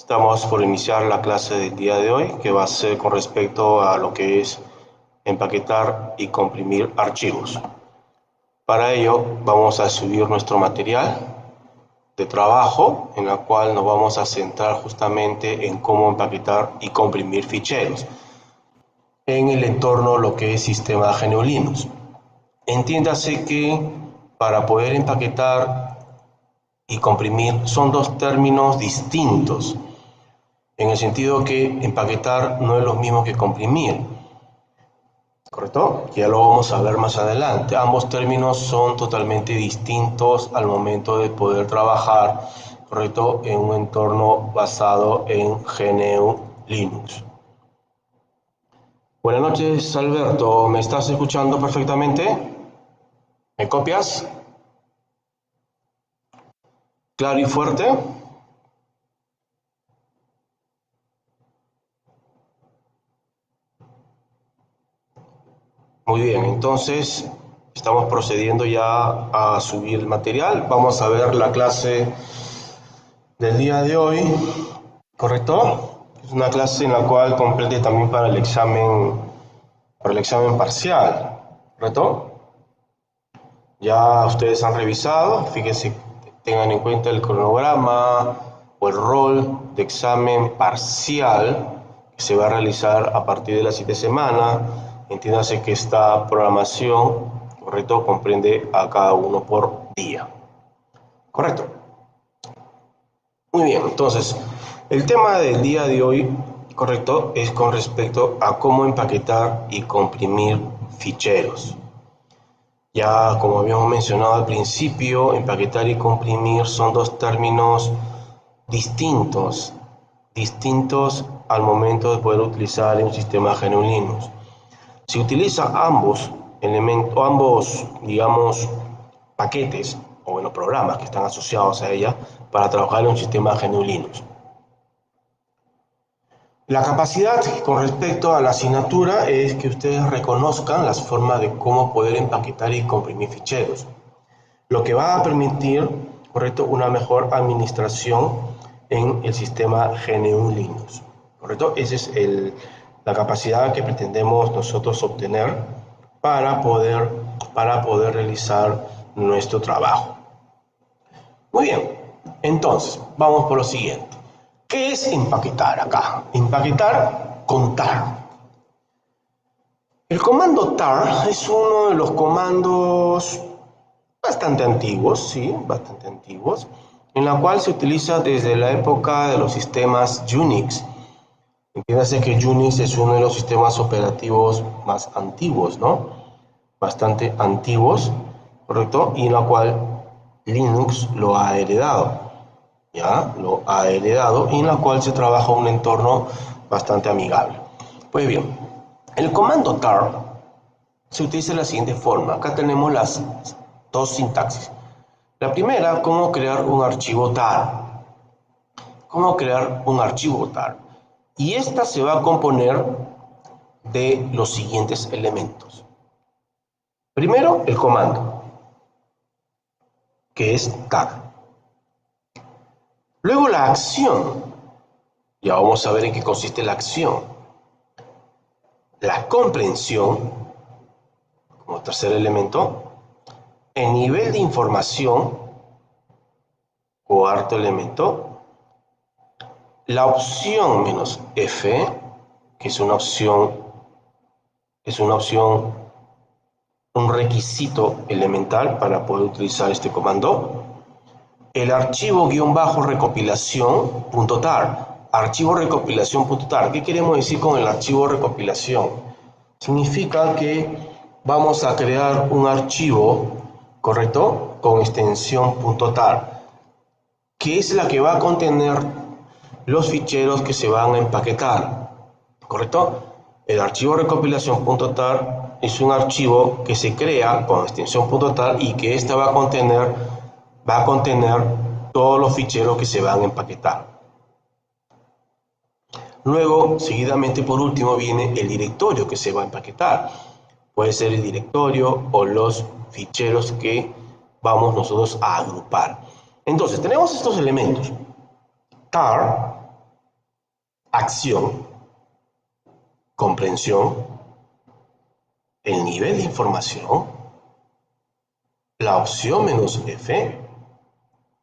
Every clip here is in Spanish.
Estamos por iniciar la clase del día de hoy, que va a ser con respecto a lo que es empaquetar y comprimir archivos. Para ello vamos a subir nuestro material de trabajo, en la cual nos vamos a centrar justamente en cómo empaquetar y comprimir ficheros en el entorno lo que es sistema GNU Linux. Entiéndase que para poder empaquetar y comprimir son dos términos distintos, en el sentido que empaquetar no es lo mismo que comprimir, ¿correcto? Ya lo vamos a ver más adelante. Ambos términos son totalmente distintos al momento de poder trabajar, ¿correcto?, en un entorno basado en GNU Linux. Buenas noches, Alberto. ¿Me estás escuchando perfectamente? ¿Me copias? ¿Claro y fuerte? Muy bien, entonces estamos procediendo ya a subir el material. Vamos a ver la clase del día de hoy, ¿correcto? Es una clase en la cual comprende también para el examen parcial, ¿correcto? Ya ustedes han revisado, fíjense, tengan en cuenta el cronograma o el rol de examen parcial que se va a realizar a partir de la siguiente semana. Entiéndase que esta programación, correcto, comprende a cada uno por día. Correcto. Muy bien, entonces, el tema del día de hoy, correcto, es con respecto a cómo empaquetar y comprimir ficheros. Ya como habíamos mencionado al principio, empaquetar y comprimir son dos términos distintos al momento de poder utilizar un sistema GNU Linux. Se utiliza ambos elementos, digamos, paquetes o bueno, programas que están asociados a ella para trabajar en un sistema GNU Linux. La capacidad con respecto a la asignatura es que ustedes reconozcan las formas de cómo poder empaquetar y comprimir ficheros, lo que va a permitir, correcto, una mejor administración en el sistema GNU Linux, correcto. Esa es la capacidad que pretendemos nosotros obtener para poder realizar nuestro trabajo. Muy bien, entonces vamos por lo siguiente. ¿Qué es empaquetar acá? Empaquetar con tar. El comando tar es uno de los comandos bastante antiguos, sí, bastante antiguos, en la cual se utiliza desde la época de los sistemas Unix. Entiéndase que Unix es uno de los sistemas operativos más antiguos, ¿no? Bastante antiguos, ¿correcto? Y en la cual Linux lo ha heredado. Ya lo ha heredado y en la cual se trabaja un entorno bastante amigable. Pues bien, el comando tar se utiliza de la siguiente forma. Acá tenemos las dos sintaxis. La primera, cómo crear un archivo tar. Cómo crear un archivo tar. Y esta se va a componer de los siguientes elementos. Primero, el comando, que es tar. Luego la acción. Ya vamos a ver en qué consiste la acción. La comprensión, como tercer elemento. El nivel de información, cuarto elemento. La opción "-f", que es una opción, un requisito elemental para poder utilizar este comando. El archivo --recopilación.tar. Archivo recopilación.tar. ¿Qué queremos decir con el archivo recopilación? Significa que vamos a crear un archivo, ¿correcto?, con extensión .tar, que es la que va a contener los ficheros que se van a empaquetar, ¿correcto? El archivo recopilación.tar es un archivo que se crea con extensión .tar y que esta va a contener todos los ficheros que se van a empaquetar. Luego, seguidamente, por último, viene el directorio que se va a empaquetar. Puede ser el directorio o los ficheros que vamos nosotros a agrupar. Entonces, tenemos estos elementos. Tar, acción, comprensión, el nivel de información, la opción "-f",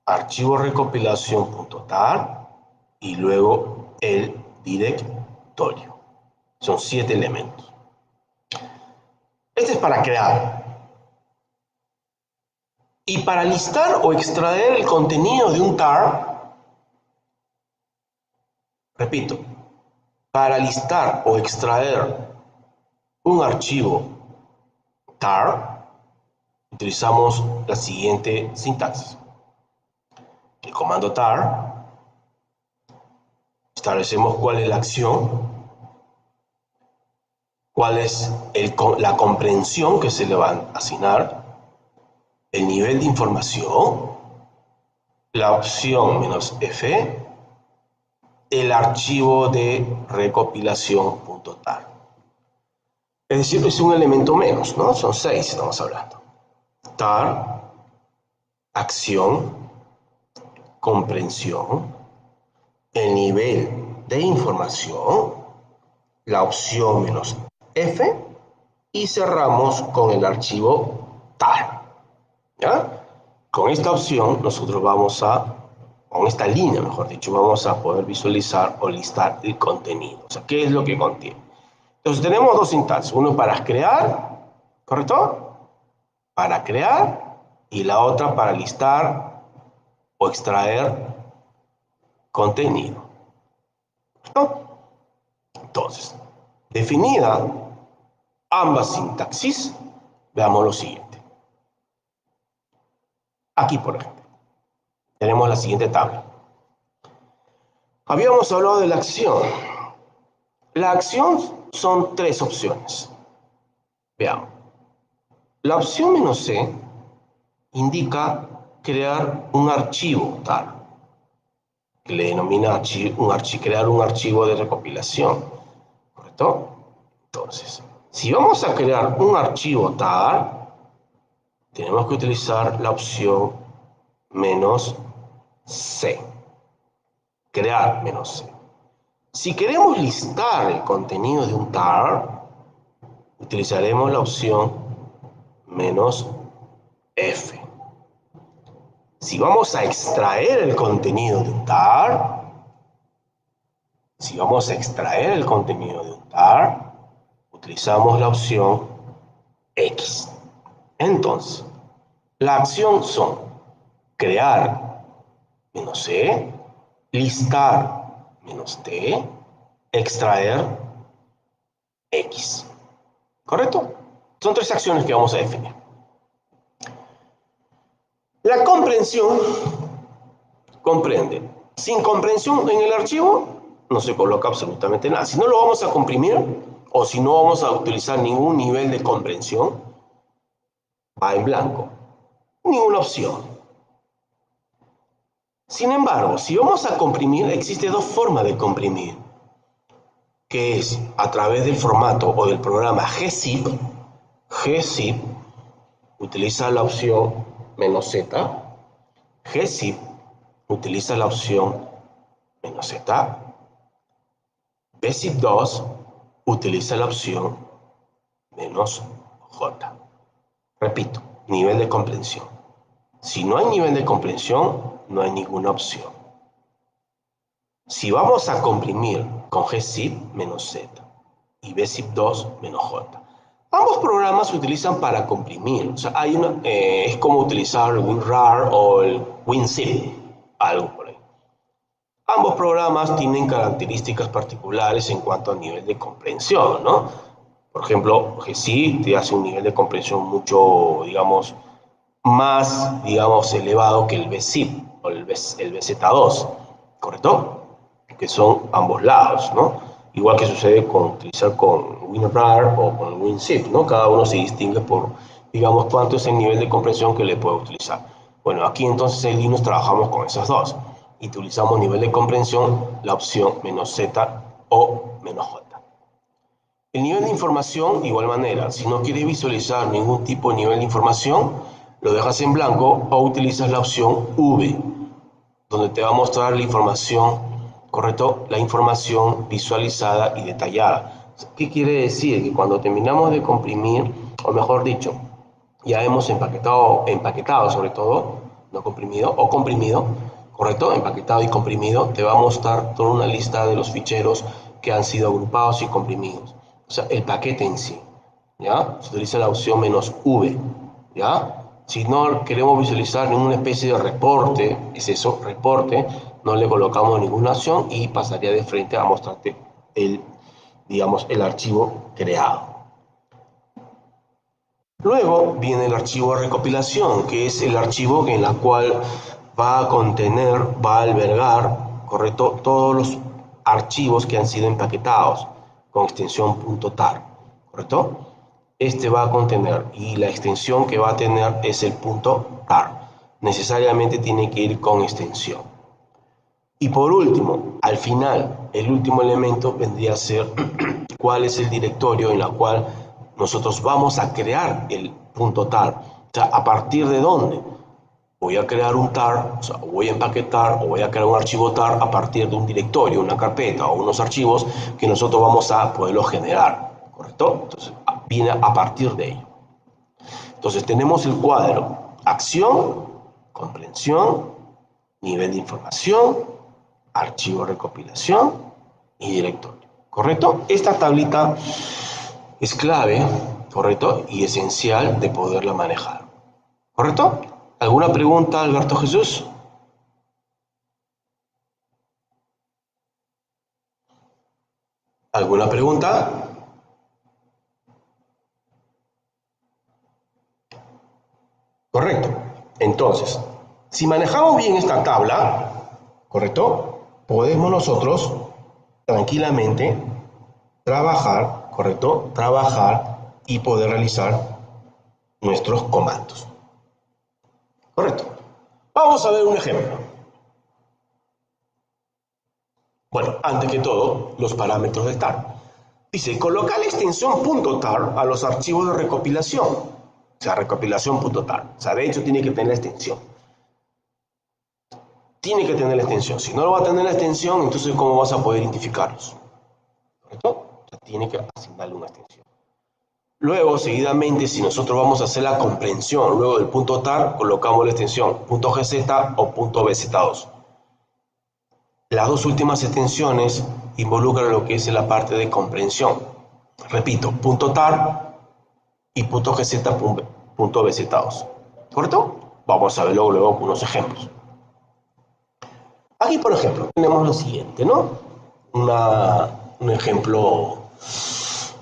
archivo recopilación.tar y luego el directorio. Son 7 elementos. Este es para crear. Y para listar o extraer el contenido de un tar, repito, para listar o extraer un archivo tar, utilizamos la siguiente sintaxis. El comando tar, establecemos cuál es la acción, cuál es la comprensión que se le va a asignar, el nivel de información, la opción "-f", el archivo de recopilación.tar. Es decir, es un elemento menos, ¿no? Son 6, estamos hablando. Tar, acción, comprensión, el nivel de información, la opción "-f", y cerramos con el archivo tar. ¿Ya? Con esta opción nosotros con esta línea, mejor dicho, vamos a poder visualizar o listar el contenido. O sea, ¿qué es lo que contiene? Entonces tenemos dos sintaxis, uno para crear, ¿correcto? Para crear, y la otra para listar o extraer contenido. ¿Correcto? Entonces, definida ambas sintaxis, veamos lo siguiente. Aquí, por ejemplo, tenemos la siguiente tabla. Habíamos hablado de la acción. La acción son 3 opciones. Veamos. La opción "-c" indica crear un archivo tar, que le denomina crear un archivo de recopilación. ¿Correcto? Entonces, si vamos a crear un archivo tar, tenemos que utilizar la opción "-c". Crear "-c". Si queremos listar el contenido de un tar, utilizaremos la opción "-f". Si vamos a extraer el contenido de un tar, utilizamos la opción "x". Entonces, la acción son crear "-c", listar "-t", extraer "x". ¿Correcto? Son 3 acciones que vamos a definir. La comprensión comprende. Sin comprensión en el archivo no se coloca absolutamente nada. Si no lo vamos a comprimir o si no vamos a utilizar ningún nivel de comprensión, va en blanco. Ninguna opción. Sin embargo, si vamos a comprimir, existe 2 formas de comprimir, que es a través del formato o del programa gzip. Gzip utiliza la opción "-z". Gzip utiliza la opción "-z". bzip2 utiliza la opción "-j". Repito, nivel de comprensión. Si no hay nivel de comprensión, no hay ninguna opción. Si vamos a comprimir con gzip "-z" y bzip2 "-j", ambos programas se utilizan para comprimir. O sea, es como utilizar el WinRAR o el WinZip, algo por ahí. Ambos programas tienen características particulares en cuanto a nivel de comprensión, ¿no? Por ejemplo, gzip te hace un nivel de comprensión mucho, digamos, más, elevado que el bzip o el bz2, ¿correcto? Que son ambos lados, ¿no? Igual que sucede con utilizar con WinRAR o con WinZip, ¿no? Cada uno se distingue por, digamos, cuánto es el nivel de comprensión que le puede utilizar. Bueno, aquí entonces en Linux trabajamos con esas dos. Y utilizamos nivel de comprensión, la opción "-z" o "-j". El nivel de información, de igual manera, si no quieres visualizar ningún tipo de nivel de información, lo dejas en blanco o utilizas la opción "v", donde te va a mostrar la información correcto, la información visualizada y detallada. ¿Qué quiere decir? Que cuando terminamos de comprimir, o mejor dicho, ya hemos empaquetado sobre todo, no comprimido, o comprimido, correcto, empaquetado y comprimido, te va a mostrar toda una lista de los ficheros que han sido agrupados y comprimidos. O sea, el paquete en sí, ¿ya? Se utiliza la opción "-v", ¿ya? Si no queremos visualizar ninguna especie de reporte, es eso, reporte, no le colocamos ninguna opción y pasaría de frente a mostrarte el, digamos, el archivo creado. Luego viene el archivo de recopilación, que es el archivo en la cual va a contener, va a albergar, correcto, todos los archivos que han sido empaquetados con extensión .tar, correcto. Este va a contener y la extensión que va a tener es el .tar. Necesariamente tiene que ir con extensión. Y por último, al final, el último elemento vendría a ser cuál es el directorio en el cual nosotros vamos a crear el .tar. O sea, ¿a partir de dónde? Voy a crear un tar, o sea, voy a empaquetar o voy a crear un archivo tar a partir de un directorio, una carpeta o unos archivos que nosotros vamos a poderlo generar, ¿correcto? Entonces, viene a partir de ello. Entonces, tenemos el cuadro: acción, comprensión, nivel de información, archivo de recopilación y directorio, ¿correcto? Esta tablita es clave, ¿correcto? Y esencial de poderla manejar, ¿correcto? ¿Alguna pregunta, Alberto Jesús? ¿Alguna pregunta? Correcto. Entonces, si manejamos bien esta tabla, ¿correcto? Podemos nosotros tranquilamente trabajar, ¿correcto? Trabajar y poder realizar nuestros comandos. Correcto. Vamos a ver un ejemplo. Bueno, antes que todo, los parámetros de tar. Dice, colocar la extensión .tar a los archivos de recopilación. O sea, recopilación.tar. O sea, de hecho tiene que tener la extensión. Tiene que tener la extensión. Si no lo va a tener la extensión, entonces ¿cómo vas a poder identificarlos? ¿Correcto? O sea, tiene que asignarle una extensión. Luego, seguidamente, si nosotros vamos a hacer la comprensión, luego del .tar, colocamos la extensión .gz o .bz2. Las dos últimas extensiones involucran lo que es la parte de comprensión. Repito, .tar y .gz.bz2. ¿Correcto? Vamos a ver luego unos ejemplos. Aquí, por ejemplo, tenemos lo siguiente, ¿no? Un ejemplo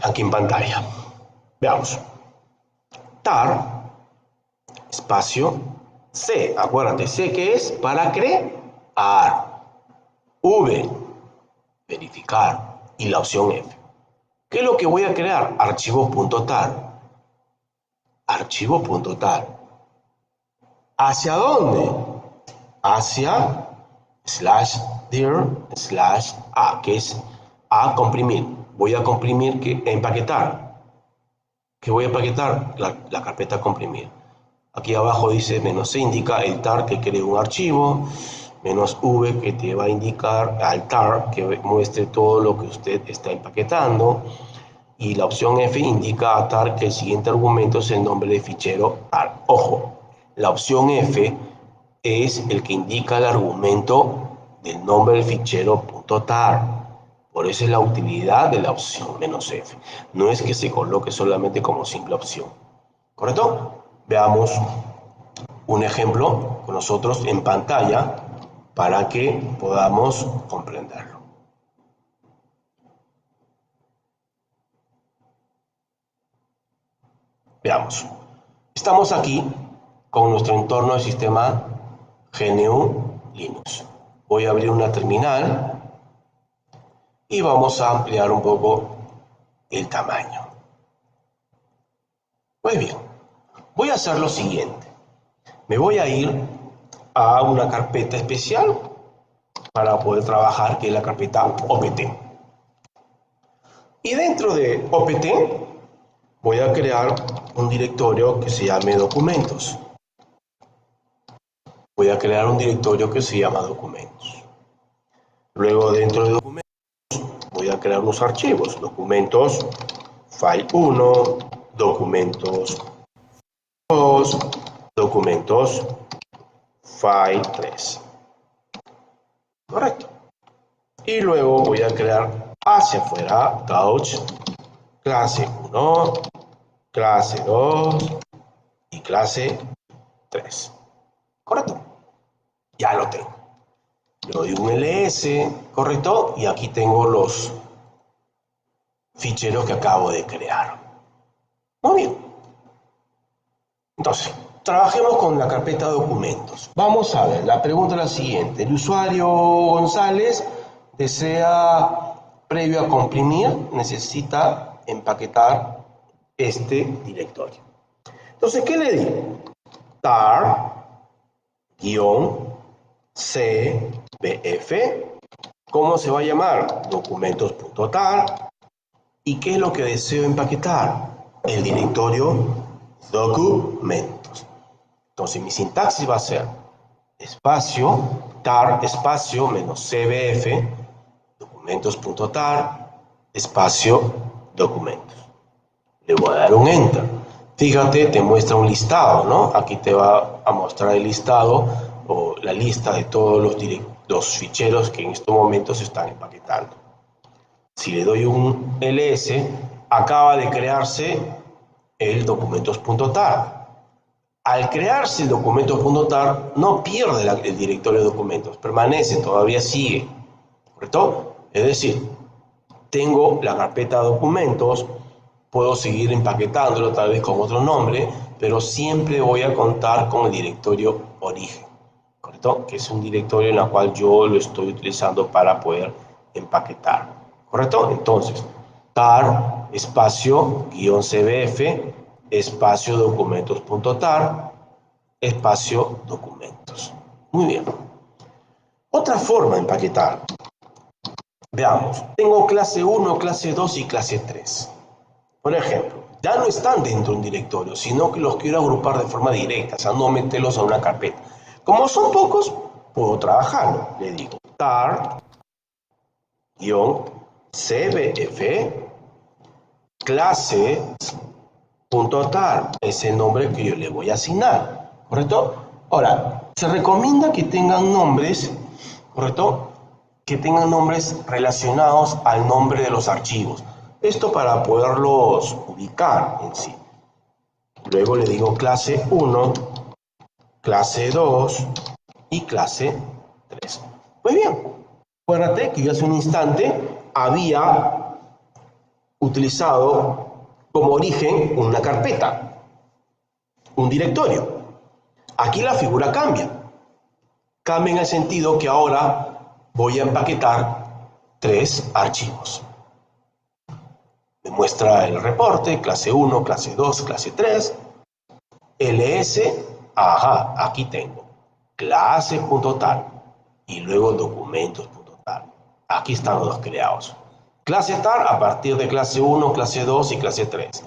aquí en pantalla. Veamos. Tar, espacio, C. Acuérdate, C que es para crear. V, verificar. Y la opción F. ¿Qué es lo que voy a crear? Archivo.tar. Archivo.tar. ¿Hacia dónde? Hacia /dir/a, que es a comprimir. Voy a comprimir, empaquetar. ¿Qué voy a empaquetar? La carpeta comprimir. Aquí abajo dice "-c", indica el tar que cree un archivo, "-v", que te va a indicar al tar que muestre todo lo que usted está empaquetando, y la opción F indica a tar que el siguiente argumento es el nombre del fichero tar. Ojo, la opción F es el que indica el argumento del nombre del fichero .tar. Por eso es la utilidad de la opción "-f". No es que se coloque solamente como simple opción. ¿Correcto? Veamos un ejemplo con nosotros en pantalla para que podamos comprenderlo. Veamos. Estamos aquí con nuestro entorno de sistema GNU Linux. Voy a abrir una terminal y vamos a ampliar un poco el tamaño. Muy bien, voy a hacer lo siguiente. Me voy a ir a una carpeta especial para poder trabajar, que es la carpeta OPT. Y dentro de OPT voy a crear un directorio que se llame documentos. Voy a crear un directorio que se llama documentos. Luego dentro de documentos voy a crear unos archivos. Documentos file 1, documentos 2, documentos file 3. Correcto. Y luego voy a crear hacia afuera couch clase 1, clase 2 y clase 3. Correcto. Ya lo tengo. Le doy un ls, correcto, y aquí tengo los ficheros que acabo de crear. Muy bien. Entonces, trabajemos con la carpeta de documentos. Vamos a ver, la pregunta es la siguiente. El usuario González desea, previo a comprimir, necesita empaquetar este directorio. Entonces, ¿qué le digo? tar-cbf. ¿Cómo se va a llamar? Documentos.tar. ¿Y qué es lo que deseo empaquetar? El directorio documentos. Entonces mi sintaxis va a ser espacio, tar, espacio, menos cbf, documentos.tar, espacio, documentos. Le voy a dar un enter. Fíjate, te muestra un listado, ¿no? Aquí te va a mostrar el listado o la lista de todos los ficheros que en estos momentos se están empaquetando. Si le doy un ls, acaba de crearse el documentos.tar. Al crearse el documentos.tar, no pierde el directorio de documentos, permanece, todavía sigue, ¿correcto? Es decir, tengo la carpeta de documentos, puedo seguir empaquetándolo tal vez con otro nombre, pero siempre voy a contar con el directorio origen, ¿correcto? Que es un directorio en el cual yo lo estoy utilizando para poder empaquetar, ¿correcto? Entonces, tar espacio guión cbf espacio documentos.tar espacio documentos. Muy bien. Otra forma de empaquetar. Veamos, tengo clase 1, clase 2 y clase 3. Por ejemplo, ya no están dentro de un directorio, sino que los quiero agrupar de forma directa, o sea, no meterlos a una carpeta. Como son pocos, puedo trabajarlo. Le digo tar-cbf clase.tar, es el nombre que yo le voy a asignar, ¿correcto? Ahora, se recomienda que tengan nombres, ¿correcto? Que tengan nombres relacionados al nombre de los archivos. Esto para poderlos ubicar en sí. Luego le digo clase 1, clase 2 y clase 3. Muy bien. Acuérdate que yo hace un instante había utilizado como origen una carpeta, un directorio. Aquí la figura cambia. Cambia en el sentido que ahora voy a empaquetar 3 archivos. Me muestra el reporte, clase 1, clase 2, clase 3, ls, ajá, aquí tengo, clase.tar y luego documentos.tar. Aquí están los dos creados. Clase tar a partir de clase 1, clase 2 y clase 3.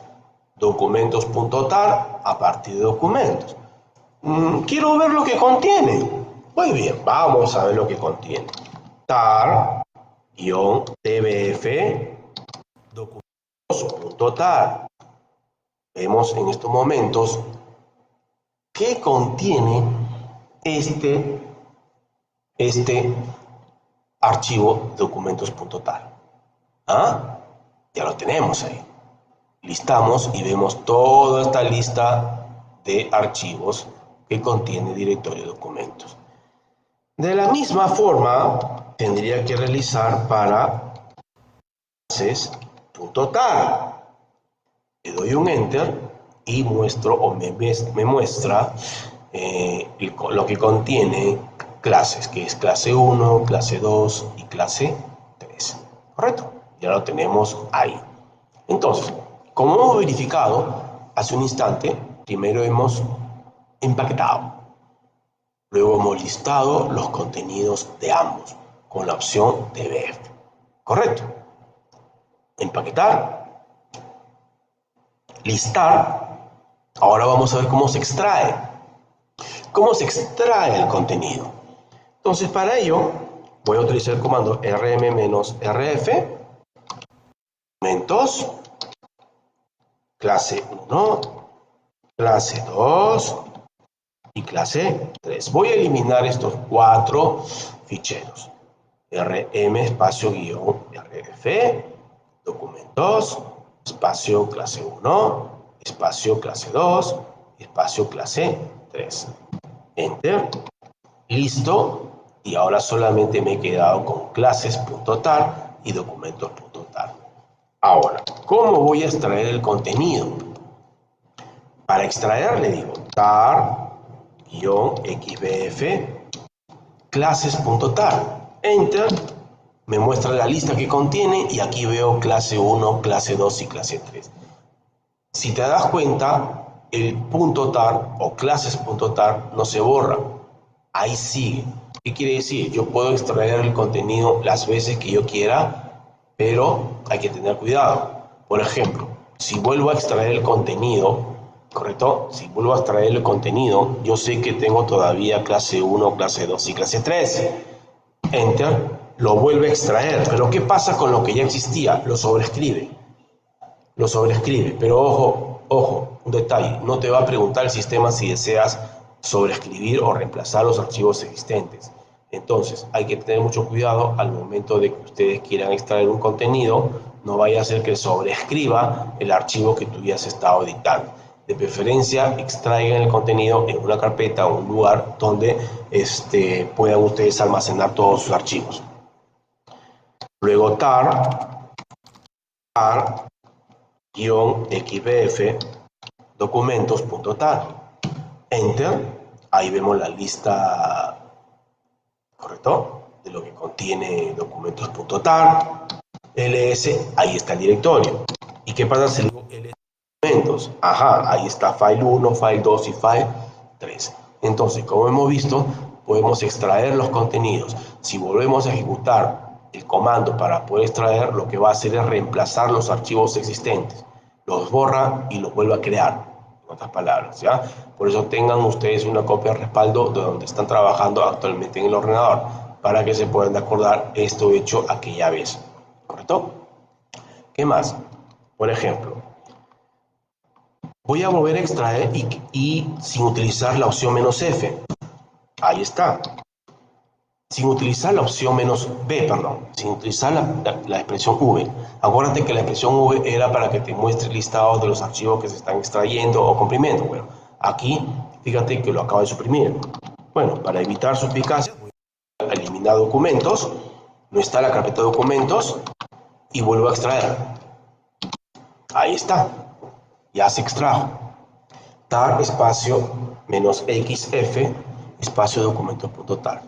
Documentos.tar a partir de documentos. Quiero ver lo que contiene. Muy bien, vamos a ver lo que contiene. tar-tbf documentos.tar. Vemos en estos momentos qué contiene este archivo documentos.tar. ¿Ah? Ya lo tenemos ahí. Listamos y vemos toda esta lista de archivos que contiene el directorio de documentos. De la misma forma, tendría que realizar para clases.tar. Le doy un enter y muestro o me muestra lo que contiene clases, que es clase 1, clase 2 y clase 3. ¿Correcto? Ya lo tenemos ahí. Entonces, como hemos verificado hace un instante, primero hemos empaquetado, luego hemos listado los contenidos de ambos con la opción DBF. ¿Correcto? Empaquetar, listar. Ahora vamos a ver cómo se extrae. ¿Cómo se extrae el contenido? Entonces, para ello, voy a utilizar el comando rm-rf, documentos, clase 1, clase 2 y clase 3. Voy a eliminar estos 4 ficheros. rm espacio guión rf, documentos, espacio clase 1, espacio clase 2, espacio clase 3. Enter. Listo. Y ahora solamente me he quedado con clases.tar y documentos.tar. Ahora, ¿cómo voy a extraer el contenido? Para extraer le digo tar-xbf clases.tar. Enter. Me muestra la lista que contiene y aquí veo clase 1, clase 2 y clase 3. Si te das cuenta, el .tar o clases.tar no se borra. Ahí sigue. ¿Qué quiere decir? Yo puedo extraer el contenido las veces que yo quiera, pero hay que tener cuidado. Por ejemplo, si vuelvo a extraer el contenido, ¿correcto? Si vuelvo a extraer el contenido, yo sé que tengo todavía clase 1, clase 2 y clase 3. Enter, lo vuelve a extraer. Pero ¿qué pasa con lo que ya existía? Lo sobrescribe. Pero ojo, un detalle. No te va a preguntar el sistema si deseas sobreescribir o reemplazar los archivos existentes. Entonces, hay que tener mucho cuidado al momento de que ustedes quieran extraer un contenido, no vaya a ser que sobreescriba el archivo que tú ya has estado editando. De preferencia, extraigan el contenido en una carpeta o un lugar donde puedan ustedes almacenar todos sus archivos. Luego tar-xbf documentos.tar. Enter. Ahí vemos la lista, ¿correcto?, de lo que contiene documentos.tar. ls, ahí está el directorio. ¿Y qué pasa si digo ls documentos? Ajá, ahí está file 1, file 2 y file 3. Entonces, como hemos visto, podemos extraer los contenidos. Si volvemos a ejecutar el comando para poder extraer, lo que va a hacer es reemplazar los archivos existentes. Los borra y los vuelve a crear. En otras palabras, ¿ya? Por eso tengan ustedes una copia de respaldo de donde están trabajando actualmente en el ordenador, para que se puedan acordar esto hecho aquella vez, ¿correcto? ¿Qué más? Por ejemplo, voy a volver a extraer y sin utilizar la opción "-f". Ahí está. Sin utilizar la opción "-b", sin utilizar la expresión "v". Acuérdate que la expresión "v" era para que te muestre el listado de los archivos que se están extrayendo o comprimiendo. Bueno, aquí, fíjate que lo acabo de suprimir. Bueno, para evitar suspicacias, voy a eliminar documentos, no está la carpeta de documentos, y vuelvo a extraer. Ahí está, ya se extrajo. tar espacio "-xf espacio documentos.tar.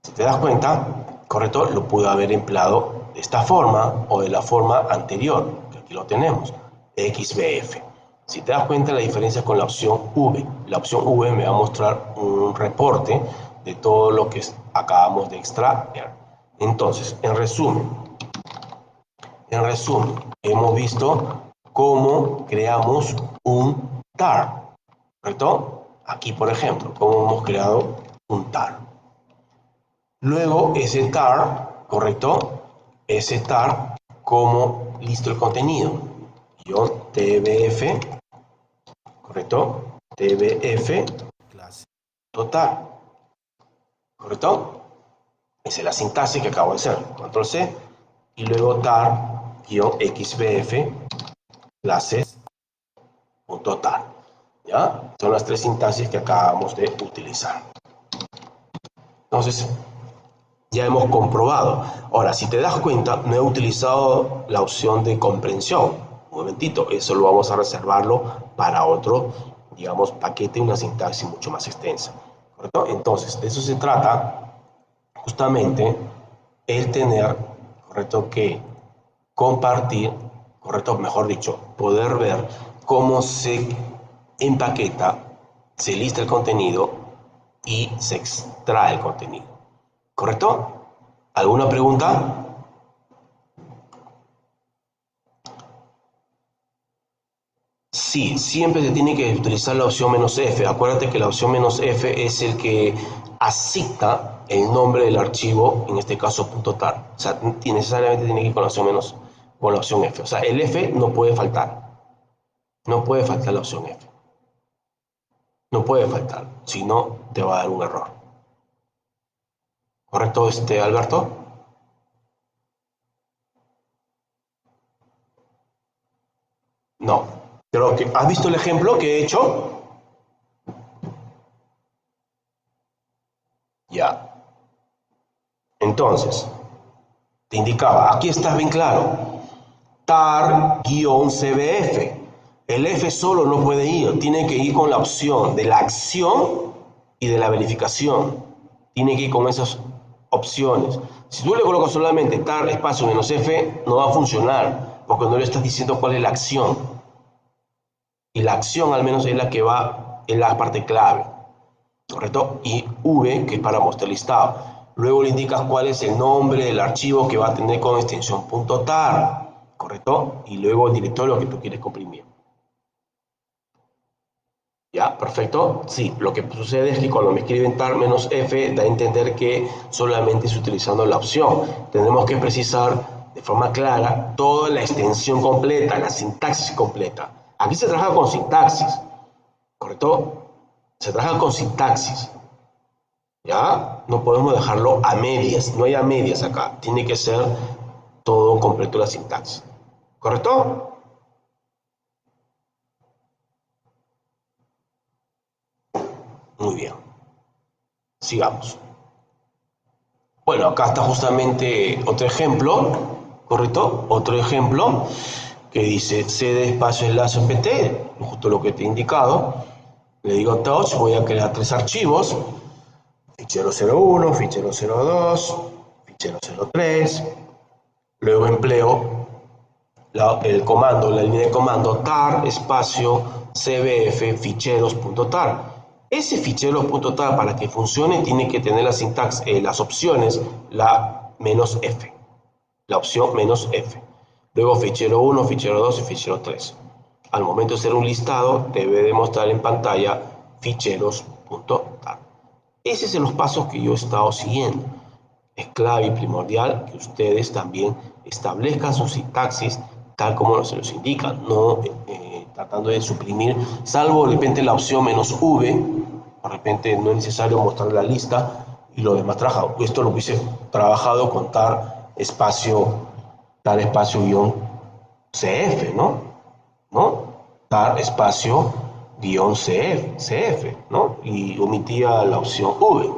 Si te das cuenta, correcto, lo pude haber empleado de esta forma o de la forma anterior, que aquí lo tenemos, xbf. Si te das cuenta, la diferencia con la opción V. La opción V me va a mostrar un reporte de todo lo que acabamos de extraer. Entonces, en resumen, hemos visto cómo creamos un tar, ¿correcto? Aquí, por ejemplo, cómo hemos creado un tar. Luego, ese tar, ¿correcto? Ese tar, cómo listo el contenido. Yo, tbf, ¿correcto? tbf, clase total, ¿correcto? Esa es la sintaxis que acabo de hacer. Control C. Y luego tar-xbf clases.tar. ¿Ya? Son las tres sintaxis que acabamos de utilizar. Entonces, ya hemos comprobado. Ahora, si te das cuenta, no he utilizado la opción de comprensión. Un momentito, eso lo vamos a reservarlo para otro, digamos, paquete, una sintaxis mucho más extensa, ¿correcto? Entonces, de eso se trata justamente el tener, ¿correcto?, que compartir, ¿correcto?, mejor dicho, poder ver cómo se empaqueta, se lista el contenido y se extrae el contenido. ¿Correcto? ¿Alguna pregunta? Sí, siempre se tiene que utilizar la opción "-f". Acuérdate que la opción "-f" es el que asigna el nombre del archivo, en este caso .tar. O sea, necesariamente tiene que ir con la opción menos, con la opción F. O sea, el F no puede faltar. No puede faltar la opción F. No puede faltar, si no te va a dar un error. ¿Correcto, Alberto? No. Creo que, ¿has visto el ejemplo que he hecho? Ya. Entonces, te indicaba, aquí está bien claro, tar-cbf. El F solo no puede ir, tiene que ir con la opción de la acción y de la verificación. Tiene que ir con esas opciones. Si tú le colocas solamente tar espacio menos F, no va a funcionar, porque no le estás diciendo cuál es la acción. Y la acción al menos es la que va en la parte clave, ¿correcto? Y V, que es para mostrar listado. Luego le indicas cuál es el nombre del archivo que va a tener con extensión .tar, ¿correcto? Y luego el directorio que tú quieres comprimir. ¿Ya? ¿Perfecto? Sí, lo que sucede es que cuando me escriben tar menos F da a entender que solamente es utilizando la opción. Tenemos que precisar de forma clara toda la extensión completa, la sintaxis completa. Aquí se trabaja con sintaxis, ¿correcto? Se trabaja con sintaxis. ¿Ya? No podemos dejarlo a medias, no hay a medias acá. Tiene que ser todo completo la sintaxis. ¿Correcto? Muy bien. Sigamos. Bueno, acá está justamente otro ejemplo, ¿correcto? Otro ejemplo que dice cd espacio enlace pt, justo lo que te he indicado. Le digo touch, voy a crear 3 archivos, fichero 01, fichero 02, fichero 03. Luego empleo el comando, la línea de comando tar espacio cbf ficheros.tar. Ese fichero.tar para que funcione tiene que tener la sintaxis, las opciones, la menos F, la opción menos F. Luego fichero 1, fichero 2 y fichero 3. Al momento de hacer un listado debe de mostrar en pantalla ficheros.tar. Esos son los pasos que yo he estado siguiendo. Es clave y primordial que ustedes también establezcan su sintaxis tal como se los indica, no tratando de suprimir, salvo de repente la opción menos V, de repente no es necesario mostrar la lista y lo demás trabajado. Esto lo hubiese trabajado con tar espacio guión CF, ¿no? Tar espacio guión CF, ¿no? Y omitía la opción V.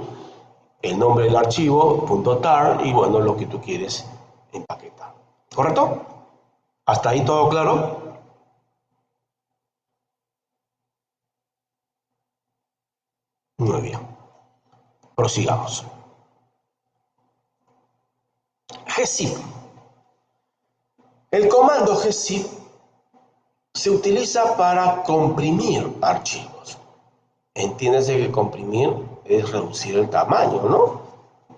El nombre del archivo, .tar, y bueno, lo que tú quieres empaquetar. ¿Correcto? ¿Hasta ahí todo claro? Muy bien. Prosigamos. gzip. El comando gzip se utiliza para comprimir archivos. Entiéndase que comprimir es reducir el tamaño, ¿no?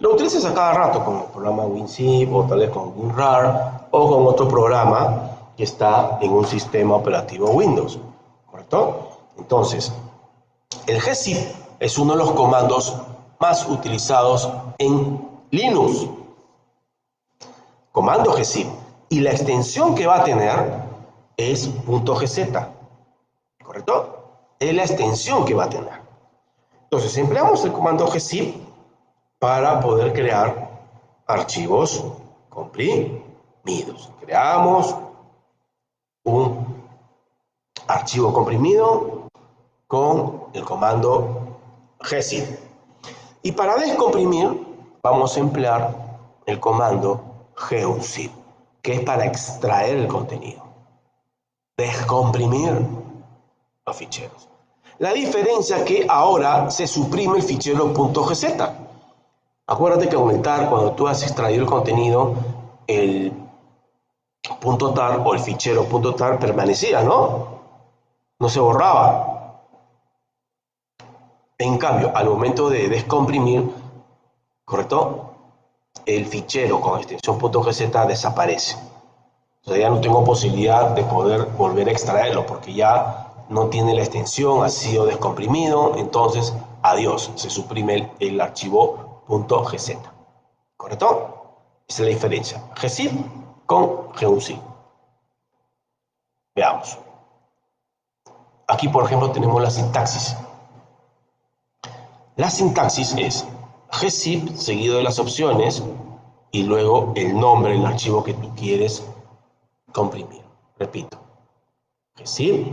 Lo utilizas a cada rato con el programa WinZip o tal vez con WinRAR o con otro programa que está en un sistema operativo Windows, ¿correcto? Entonces, el gzip es uno de los comandos más utilizados en Linux. Comando gzip. Y la extensión que va a tener es .gz, ¿correcto? Es la extensión que va a tener. Entonces, empleamos el comando gzip para poder crear archivos comprimidos. Creamos un archivo comprimido con el comando gzip. Y para descomprimir vamos a emplear el comando gzip, que es para extraer el contenido. Descomprimir los ficheros. La diferencia es que ahora se suprime el fichero .gz. Acuérdate que aumentar, cuando tú has extraído el contenido, el .tar o el fichero .tar permanecía, ¿no? No se borraba. En cambio, al momento de descomprimir, ¿correcto? El fichero con extensión .gz desaparece. O sea, ya no tengo posibilidad de poder volver a extraerlo porque ya no tiene la extensión, ha sido descomprimido, entonces adiós, se suprime el archivo fichero.gz. ¿Correcto? Esa es la diferencia. gzip con geunzip. Veamos. Aquí, por ejemplo, tenemos la sintaxis. La sintaxis es gzip seguido de las opciones y luego el nombre del archivo que tú quieres comprimir. Repito. Gzip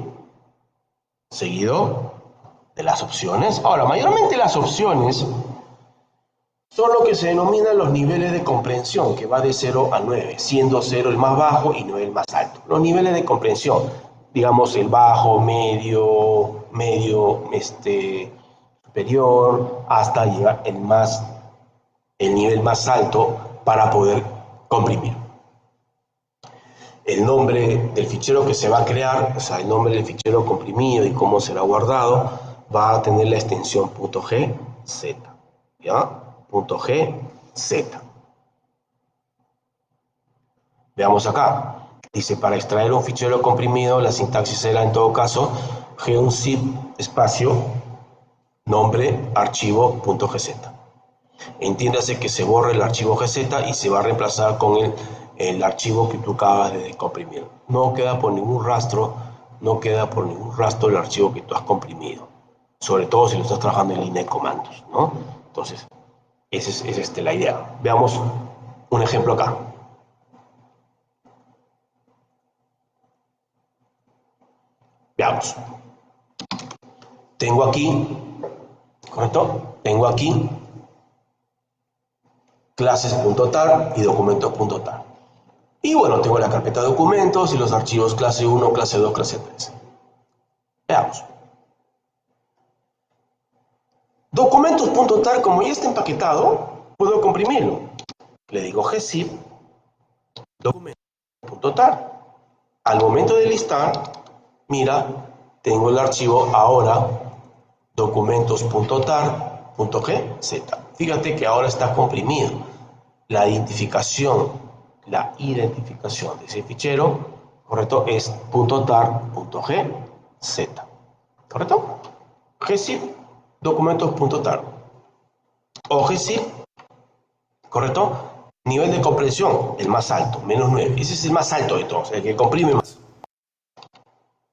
seguido de las opciones. Ahora, mayormente las opciones son lo que se denominan los niveles de comprensión, que va de 0 a 9, siendo 0 el más bajo y 9 el más alto. Los niveles de comprensión, digamos el bajo, medio, superior, hasta llegar el nivel más alto para poder comprimir. El nombre del fichero que se va a crear, o sea, el nombre del fichero comprimido y cómo será guardado, va a tener la extensión .gz, ¿ya? .gz. Veamos acá. Dice, para extraer un fichero comprimido, la sintaxis será en todo caso geunzip espacio nombre archivo.gz. Entiéndase que se borra el archivo gz y se va a reemplazar con el archivo que tú acabas de comprimir. No queda por ningún rastro el archivo que tú has comprimido. Sobre todo si lo estás trabajando en línea de comandos, ¿no? Entonces, esa es la idea. Veamos un ejemplo acá. Veamos. Tengo aquí, ¿correcto? Tengo aquí clases.tar y documentos.tar. Y bueno, tengo la carpeta de documentos y los archivos clase 1, clase 2, clase 3. Veamos. Documentos.tar, como ya está empaquetado, puedo comprimirlo. Le digo gzip documentos.tar. Al momento de listar, mira, tengo el archivo ahora documentos.tar.gz. Fíjate que ahora está comprimido. La identificación de ese fichero, correcto, es .tar.gz. ¿Correcto? gzip documentos.tar o gzip, ¿correcto? Nivel de comprensión, el más alto, menos 9. Ese es el más alto de todos, el que comprime más.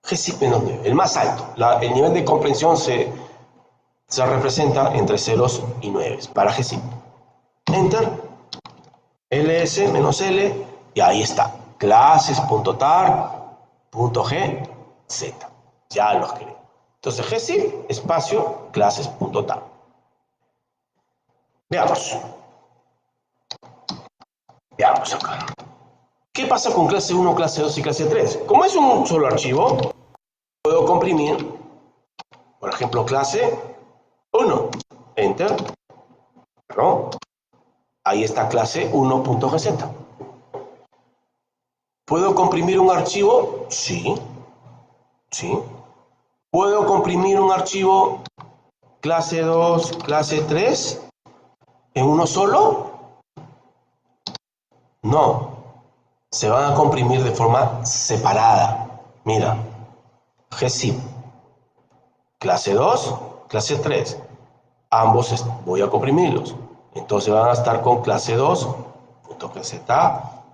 gzip menos 9, el más alto. El nivel de comprensión se representa entre ceros y 9 para gzip. Enter, ls menos l, y ahí está. Clases.tar.gz. Ya los creé. Entonces, gzip, espacio, clases.tar. Veamos. Veamos acá. ¿Qué pasa con clase 1, clase 2 y clase 3? Como es un solo archivo, puedo comprimir, por ejemplo, clase 1. Enter. ¿No? Ahí está clase 1.gz. ¿Puedo comprimir un archivo? Sí. Sí. ¿Puedo comprimir un archivo clase 2, clase 3 en uno solo? No. Se van a comprimir de forma separada. Mira. gzip. Clase 2, clase 3. Ambos voy a comprimirlos. Entonces van a estar con clase 2.gz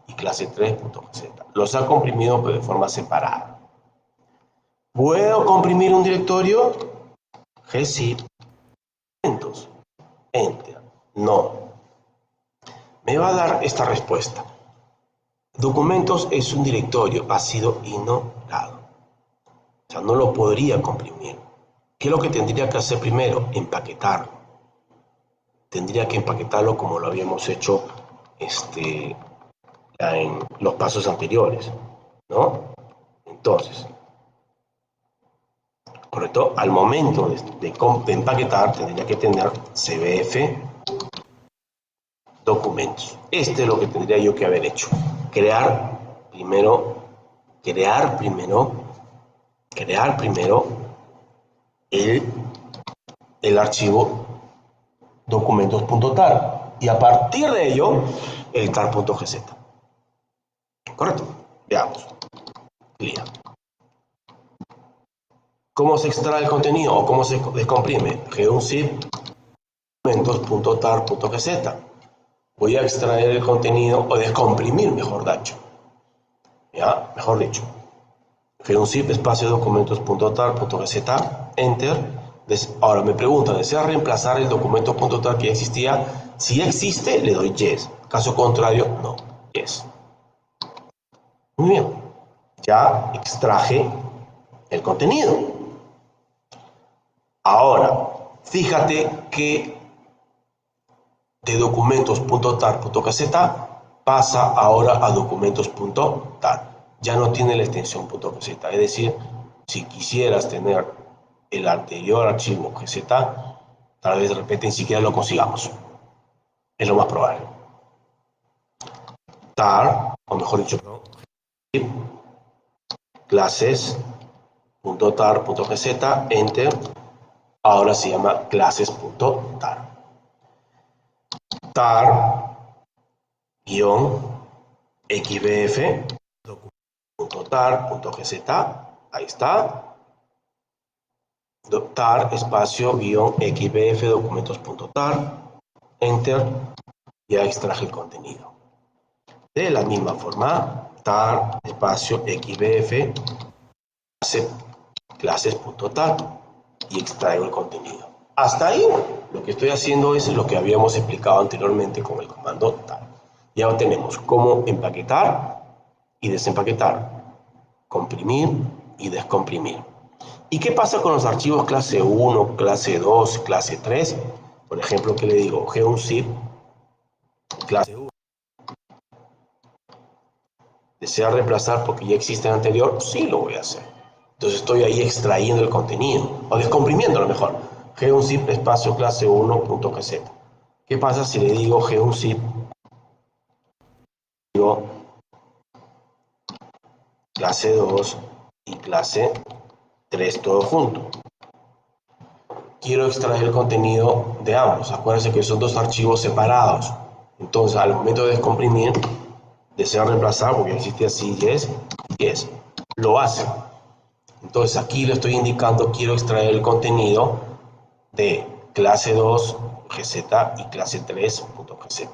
y clase 3.gz. Los ha comprimido pero de forma separada. ¿Puedo comprimir un directorio? gzip. Enter. No. Me va a dar esta respuesta. Documentos es un directorio, ha sido ignorado. O sea, no lo podría comprimir. ¿Qué es lo que tendría que hacer primero? Empaquetarlo. Tendría que empaquetarlo como lo habíamos hecho en los pasos anteriores, ¿no? Entonces, correcto, al momento de empaquetar tendría que tener cbf documentos. Este es lo que tendría yo que haber hecho. Crear primero el archivo documentos.tar y a partir de ello el tar.gz. Correcto. Veamos. Clear. ¿Cómo se extrae el contenido o cómo se descomprime? geunzip documentos.tar.gz. Voy a extraer el contenido o descomprimir, mejor dicho. ¿Ya? Mejor dicho. Unzip espacio documentos.tar.gz, enter. Ahora me preguntan, ¿desea reemplazar el documento.tar que ya existía? Si ya existe, le doy yes. Caso contrario, no. Yes. Muy bien. Ya extraje el contenido. Ahora, fíjate que de documentos.tar.gz pasa ahora a documentos.tar. Ya no tiene la extensión .gz. Es decir, si quisieras tener el anterior archivo gz, tal vez de repente ni siquiera lo consigamos. Es lo más probable. tar, o mejor dicho, clases.tar.gz, enter. Ahora se llama clases.tar. tar-xbf tar.gz, ahí está. tar espacio xbf documentos.tar, enter, ya extraje el contenido. De la misma forma, tar espacio xbf clases.tar y extraigo el contenido. Hasta ahí lo que estoy haciendo es lo que habíamos explicado anteriormente con el comando tar. Ya tenemos cómo empaquetar y desempaquetar, comprimir y descomprimir. ¿Y qué pasa con los archivos clase 1, clase 2, clase 3? Por ejemplo, ¿qué le digo? Unzip clase 1. ¿Desea reemplazar porque ya existe el anterior? Sí, lo voy a hacer. Entonces estoy ahí extrayendo el contenido, o descomprimiendo a lo mejor. Unzip espacio clase 1.gz. ¿Qué pasa si le digo Unzip? Digo clase 2 y clase 3 todo junto. Quiero extraer el contenido de ambos. Acuérdense que son dos archivos separados. Entonces, al momento de descomprimir, deseo reemplazar, porque existe así, yes, lo hace. Entonces, aquí le estoy indicando, quiero extraer el contenido de clase 2 gz y clase 3.gz.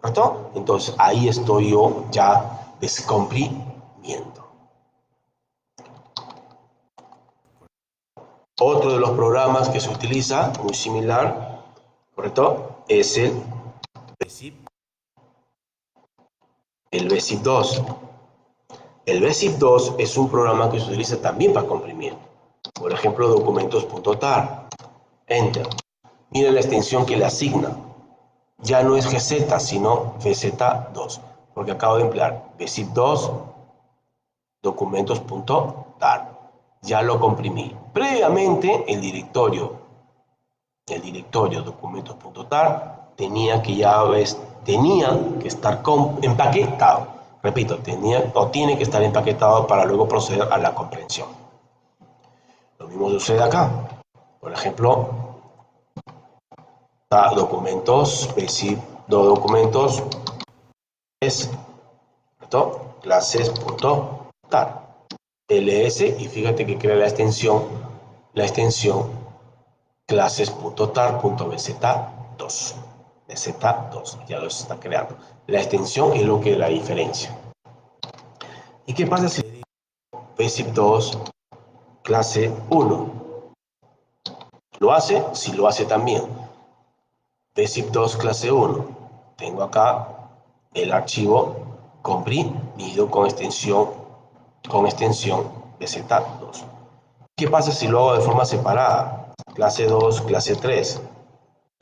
¿Correcto? Entonces, ahí estoy yo ya descomprimiendo. Otro de los programas que se utiliza, muy similar, ¿correcto? Es el BZIP 2. El BZIP 2 es un programa que se utiliza también para comprimir. Por ejemplo, documentos.tar. Enter. Mira la extensión que le asigna. Ya no es GZ, sino BZ2. Porque acabo de emplear BZIP 2, documentos.tar. Ya lo comprimí. Previamente, el directorio documentos.tar tenía que estar empaquetado. Repito, tiene que estar empaquetado para luego proceder a la comprensión. Lo mismo sucede acá. Por ejemplo, documentos, basic, documentos, clases.tar, ls, y fíjate que crea la extensión clases.tar.bz2. bz2, ya lo está creando. La extensión es lo que la diferencia. ¿Y qué pasa si le digo BZIP2 clase 1? ¿Lo hace? Sí, lo hace también. BZIP2 clase 1. Tengo acá el archivo comprimido con extensión bz2. ¿Qué pasa si lo hago de forma separada? Clase 2, clase 3.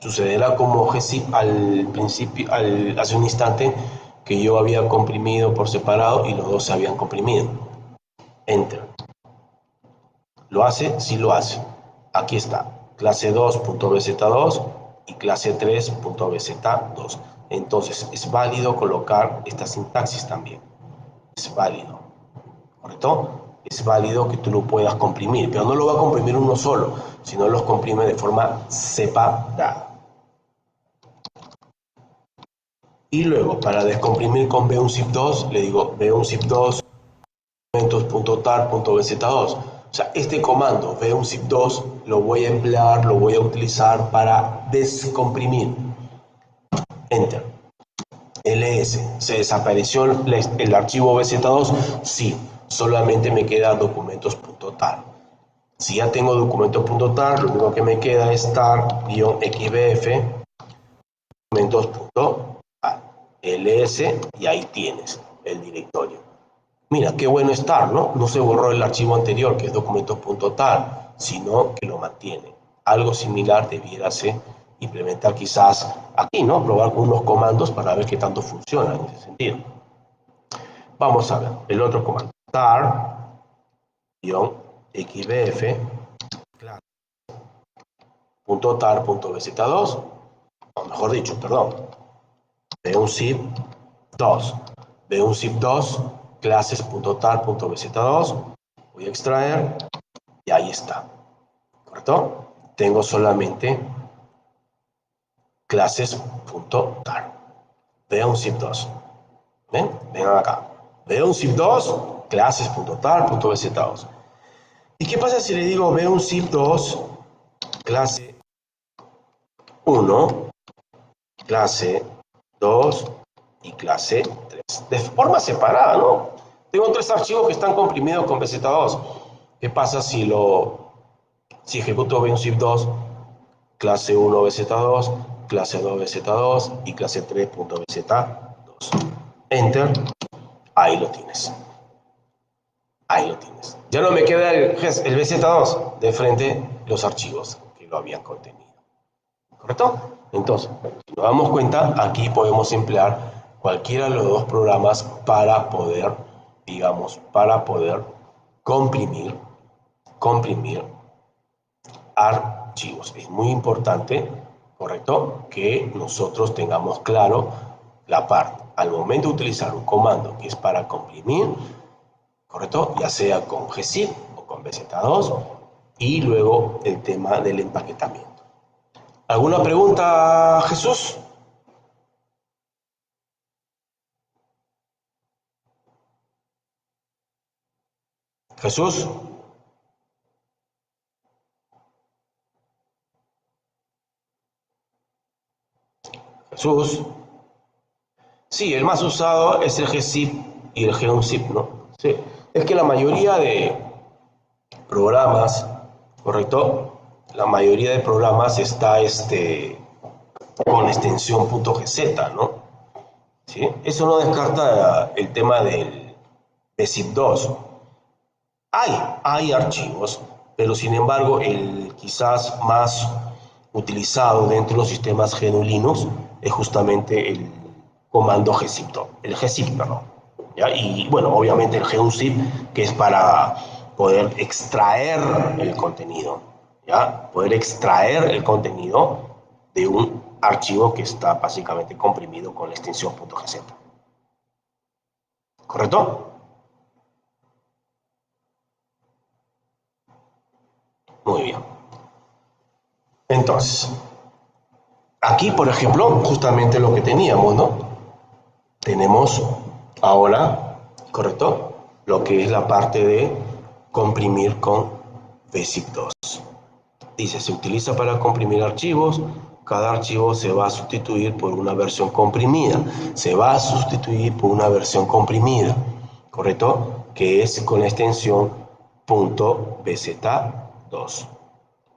Sucederá como GZIP al principio, hace un instante, que yo había comprimido por separado y los dos se habían comprimido. Enter. ¿Lo hace? Sí lo hace. Aquí está. Clase 2.bz2 y clase 3.bz2. Entonces, es válido colocar esta sintaxis también. Es válido. ¿Correcto? Es válido que tú lo puedas comprimir, pero no lo va a comprimir uno solo, sino los comprime de forma separada. Y luego, para descomprimir con BUnzip2, le digo BUnzip2 documentos.tar.bz2. O sea, este comando bunzip2 lo voy a emplear, lo voy a utilizar para descomprimir. Enter. ls. ¿Se desapareció el archivo bz2? Sí, solamente me queda documentos.tar. Si ya tengo documentos.tar, lo único que me queda es tar-xbf documentos.tar ls y ahí tienes el directorio. Mira, qué bueno estar, ¿no? No se borró el archivo anterior, que es documentos.tar, sino que lo mantiene. Algo similar debiérase implementar quizás aquí, ¿no? Probar con unos comandos para ver qué tanto funciona en ese sentido. Vamos a ver el otro comando. tar-xbf .tar.bz2, o mejor dicho, perdón, bunzip2, bunzip2 clases.tar.bz2, voy a extraer y ahí está, ¿correcto? Tengo solamente clases.tar, bunzip2, ¿ven? Vengan acá, bunzip2 clases.tar.bz2. ¿Y qué pasa si le digo bunzip2 clase 1, clase 2 y clase 3? De forma separada, ¿no? Tengo tres archivos que están comprimidos con bz2. ¿Qué pasa si ejecuto bunzip2 clase 1 bz2, clase 2 bz2 y clase 3.bz2? Enter. Ahí lo tienes. Ahí lo tienes. Ya no me queda el bz2 de frente los archivos que lo habían contenido. ¿Correcto? Entonces, si nos damos cuenta, aquí podemos emplear cualquiera de los dos programas para poder, digamos, para poder comprimir archivos. Es muy importante, ¿correcto?, que nosotros tengamos claro la parte. Al momento de utilizar un comando que es para comprimir, ¿correcto?, ya sea con gzip o con bz2, y luego el tema del empaquetamiento. ¿Alguna pregunta, Jesús? Jesús. Jesús. Sí, el más usado es el gzip y el gunzip, ¿no? Sí. Es que la mayoría de programas, ¿correcto? La mayoría de programas está con extensión .gz, ¿no? ¿Sí? Eso no descarta el tema del zip2. Hay archivos, pero sin embargo el quizás más utilizado dentro de los sistemas GNU Linux es justamente el comando gzip, el gzip, perdón. ¿Ya? Y bueno, obviamente el gunzip, que es para poder extraer el contenido, ¿ya? Poder extraer el contenido de un archivo que está básicamente comprimido con la extensión .gz. ¿Correcto? Muy bien. Entonces, aquí, por ejemplo, justamente lo que teníamos, ¿no? Tenemos ahora, ¿correcto?, lo que es la parte de comprimir con bzip2. Dice, se utiliza para comprimir archivos. Cada archivo se va a sustituir por una versión comprimida. Se va a sustituir por una versión comprimida, ¿correcto?, que es con la extensión .bz2.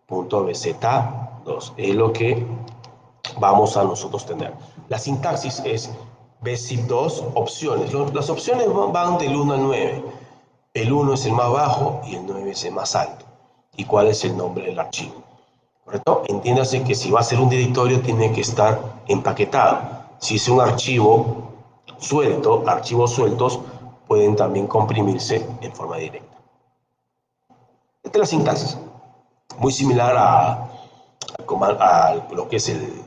.bz2 es lo que vamos a nosotros tener. La sintaxis es bzip2 opciones. Las opciones van del 1 al 9. El 1 es el más bajo y el 9 es el más alto. ¿Y cuál es el nombre del archivo? ¿Correcto? Entiéndase que si va a ser un directorio tiene que estar empaquetado. Si es un archivo suelto, archivos sueltos pueden también comprimirse en forma directa. Esta es la sintaxis. Muy similar a lo que es el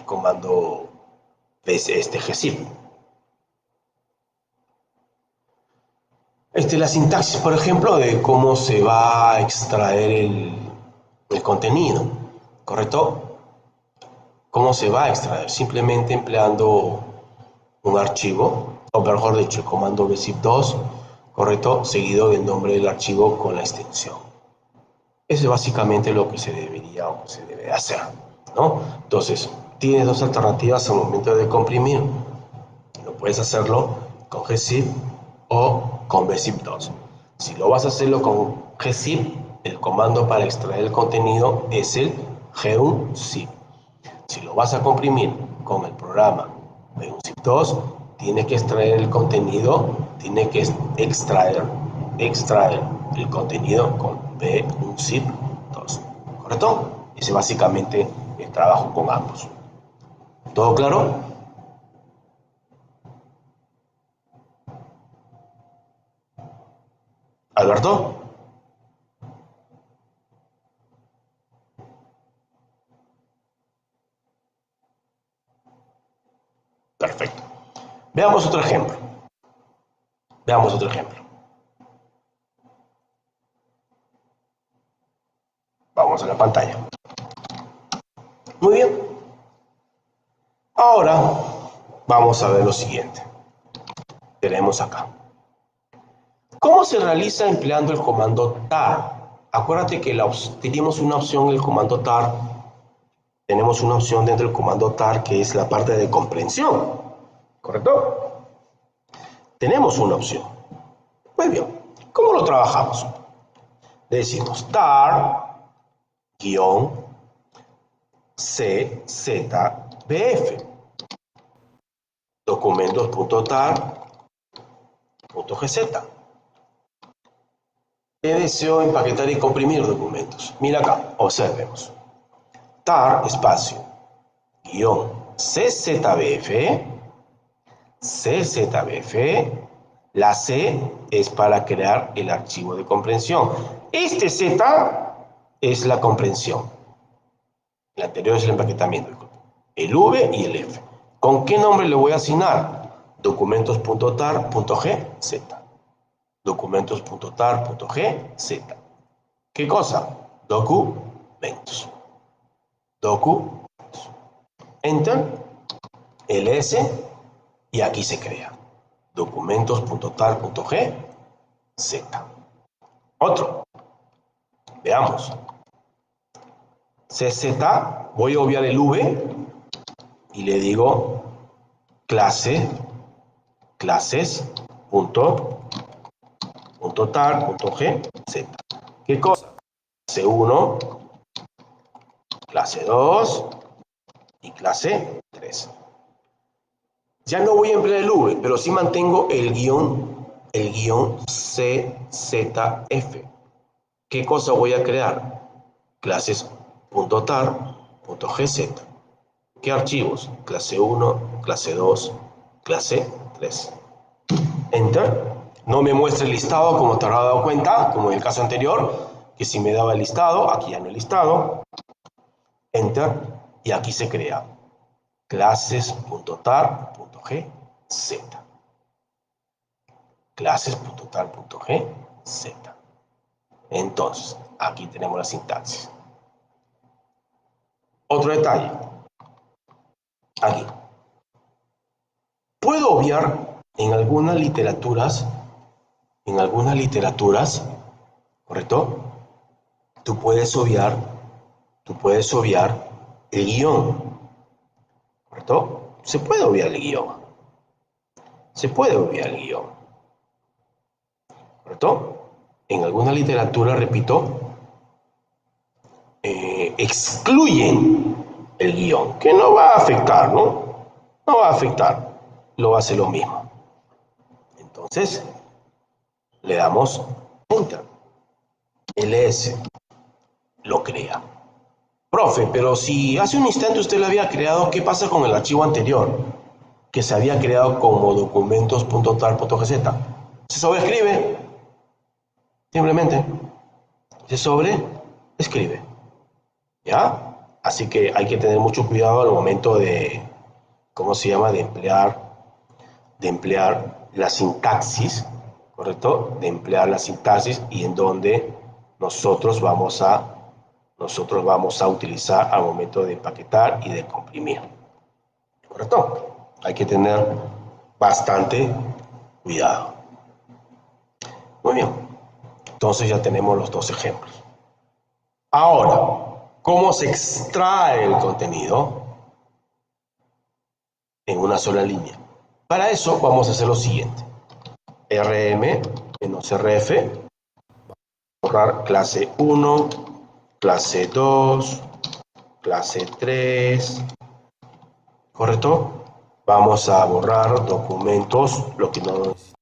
comando gzip. La sintaxis, por ejemplo, de cómo se va a extraer el contenido, ¿correcto? ¿Cómo se va a extraer? Simplemente empleando un archivo, o mejor dicho, el comando bzip2, ¿correcto? Seguido del nombre del archivo con la extensión. Eso es básicamente lo que se debería o se debe hacer, ¿no? Entonces, tienes dos alternativas al momento de comprimir. Lo puedes hacerlo con gzip o con bzip2. Si lo vas a hacerlo con gzip, el comando para extraer el contenido es el geunzip. Si lo vas a comprimir con el programa geunzip2, tiene que extraer el contenido, tiene que extraer el contenido con bzip2. ¿Correcto? Ese es básicamente el trabajo con ambos. ¿Todo claro? ¿Alberto? Perfecto. Veamos otro ejemplo. Veamos otro ejemplo. Vamos a la pantalla. Muy bien. Ahora vamos a ver lo siguiente. Tenemos acá. ¿Cómo se realiza empleando el comando tar? Acuérdate que tenemos una opción en el comando tar. Tenemos una opción dentro del comando tar que es la parte de comprensión. ¿Correcto? Tenemos una opción. Muy bien. ¿Cómo lo trabajamos? Decimos tar guión czbf documentos.tar.gz. Deseo empaquetar y comprimir documentos. Mira acá, observemos. tar espacio guión czbf, la C es para crear el archivo de comprensión. Este Z es la comprensión. El anterior es el empaquetamiento. El V y el F. ¿Con qué nombre le voy a asignar? Documentos.tar.gz. Documentos.tar.gz. ¿Qué cosa? Documentos. Documentos. Enter. ls. Y aquí se crea. Documentos.tar.gz. Otro. Veamos. CZ. Voy a obviar el V. Y le digo clases.tar.gz. ¿Qué cosa? Clase 1, clase 2 y clase 3. Ya no voy a emplear el V, pero sí mantengo el guión CZF. ¿Qué cosa voy a crear? Clases.tar.gz. ¿Qué archivos? Clase 1, clase 2, clase 3. Enter. No me muestra el listado como te habrás dado cuenta, como en el caso anterior, que si me daba el listado, aquí ya no el listado. Enter. Y aquí se crea clases.tar.gz. Clases.tar.gz. Entonces, aquí tenemos la sintaxis. Otro detalle. Aquí. Puedo obviar en algunas literaturas, ¿correcto? Tú puedes obviar el guión, ¿correcto? Se puede obviar el guión. ¿Correcto? En alguna literatura, repito, excluyen el guión, que no va a afectar, ¿no? No va a afectar, lo hace lo mismo. Entonces, le damos Enter. ls lo crea. Profe, pero si hace un instante usted lo había creado, ¿qué pasa con el archivo anterior? Que se había creado como documentos.tar.gz. Se sobreescribe. Simplemente se sobreescribe. ¿Ya? Así que hay que tener mucho cuidado al momento de, ¿cómo se llama? De emplear la sintaxis, ¿correcto? De emplear la sintaxis y en donde nosotros vamos a utilizar al momento de empaquetar y de comprimir. ¿Correcto? Hay que tener bastante cuidado. Muy bien. Entonces ya tenemos los dos ejemplos. Ahora, ¿cómo se extrae el contenido? En una sola línea. Para eso vamos a hacer lo siguiente. rm-rf, borrar clase 1, clase 2, clase 3, ¿correcto? Vamos a borrar documentos, lo que no necesitamos,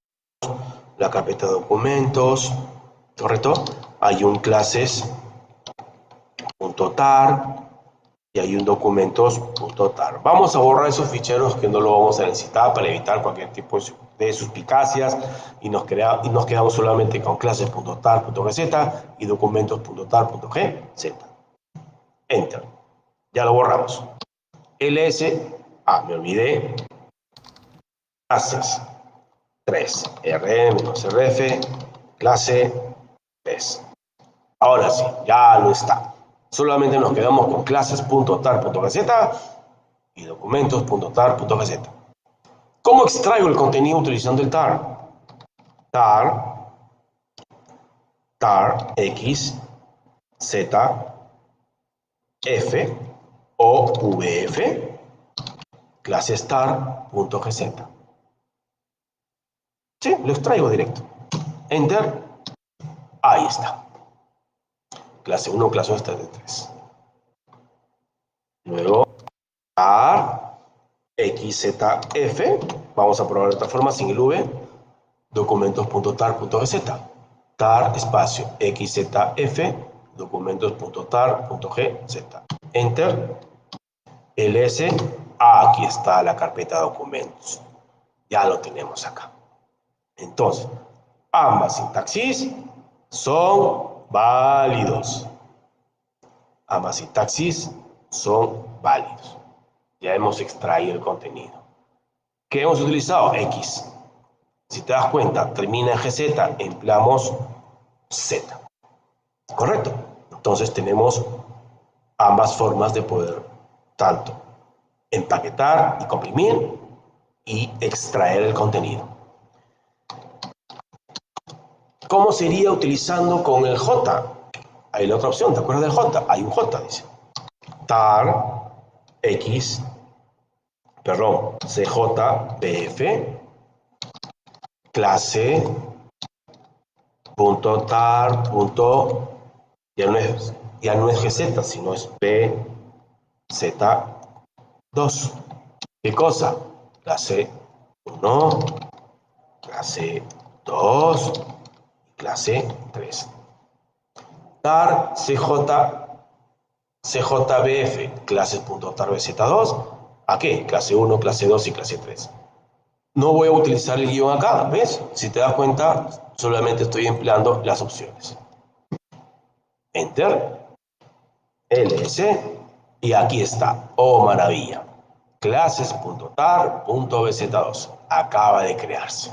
la carpeta de documentos, ¿correcto? Hay un clases.tar y hay un documentos.tar. Vamos a borrar esos ficheros que no lo vamos a necesitar para evitar cualquier tipo de suspicacias y nos quedamos solamente con clases.tar.gz y documentos.tar.gz. Enter. Ya lo borramos. ls, me olvidé, clases 3, rm-rf, clase 3. Ahora sí, ya no está. Solamente nos quedamos con clases.tar.gz y documentos.tar.gz. ¿Cómo extraigo el contenido utilizando el tar? tar x z f o vf clases tar.gz. Sí, lo extraigo directo. Enter. Ahí está. Clase 1, clase 2, clase 3. Luego, tar xzf. Vamos a probar de otra forma sin el v. Documentos.tar.gz. Tar espacio xzf documentos.tar.gz. Enter. ls. Aquí está la carpeta de documentos. Ya lo tenemos acá. Entonces, ambas sintaxis son válidos. Ambas sintaxis son válidos. Ya hemos extraído el contenido. ¿Qué hemos utilizado? X. Si te das cuenta, termina en GZ, empleamos Z. ¿Correcto? Entonces tenemos ambas formas de poder tanto empaquetar y comprimir y extraer el contenido. ¿Cómo sería utilizando con el J? Hay la otra opción, ¿te acuerdas del J? Hay un J, dice. tar x, perdón, cjbf clase punto tar punto, ya no es gz, sino es bz2. ¿Qué cosa? Clase 1, clase 2, clase 3. Tar cjbf clases.tarbz2. ¿A qué? Clase 1, clase 2 y clase 3. No voy a utilizar el guión acá, ¿ves? Si te das cuenta, solamente estoy empleando las opciones. Enter, ls, y aquí está. ¡Oh, maravilla! Clases.tar.bz2. Acaba de crearse.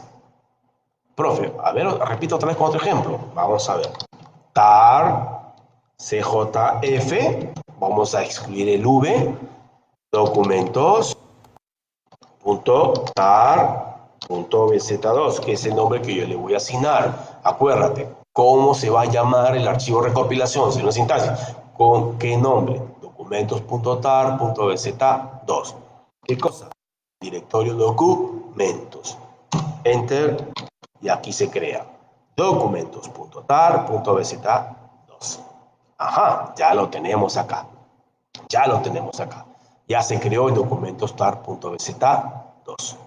Profe, a ver, repito otra vez con otro ejemplo. Vamos a ver. Tar, cjf, vamos a excluir el v, documentos.tar.bz2, que es el nombre que yo le voy a asignar. Acuérdate, ¿cómo se va a llamar el archivo recopilación? Si no es sintaxis. ¿Con qué nombre? Documentos.tar.bz2. ¿Qué cosa? Directorio documentos. Enter, y aquí se crea documentos.tar.bz2. Ajá, ya lo tenemos acá. Ya lo tenemos acá. Ya se creó el documentos.tar.bz2.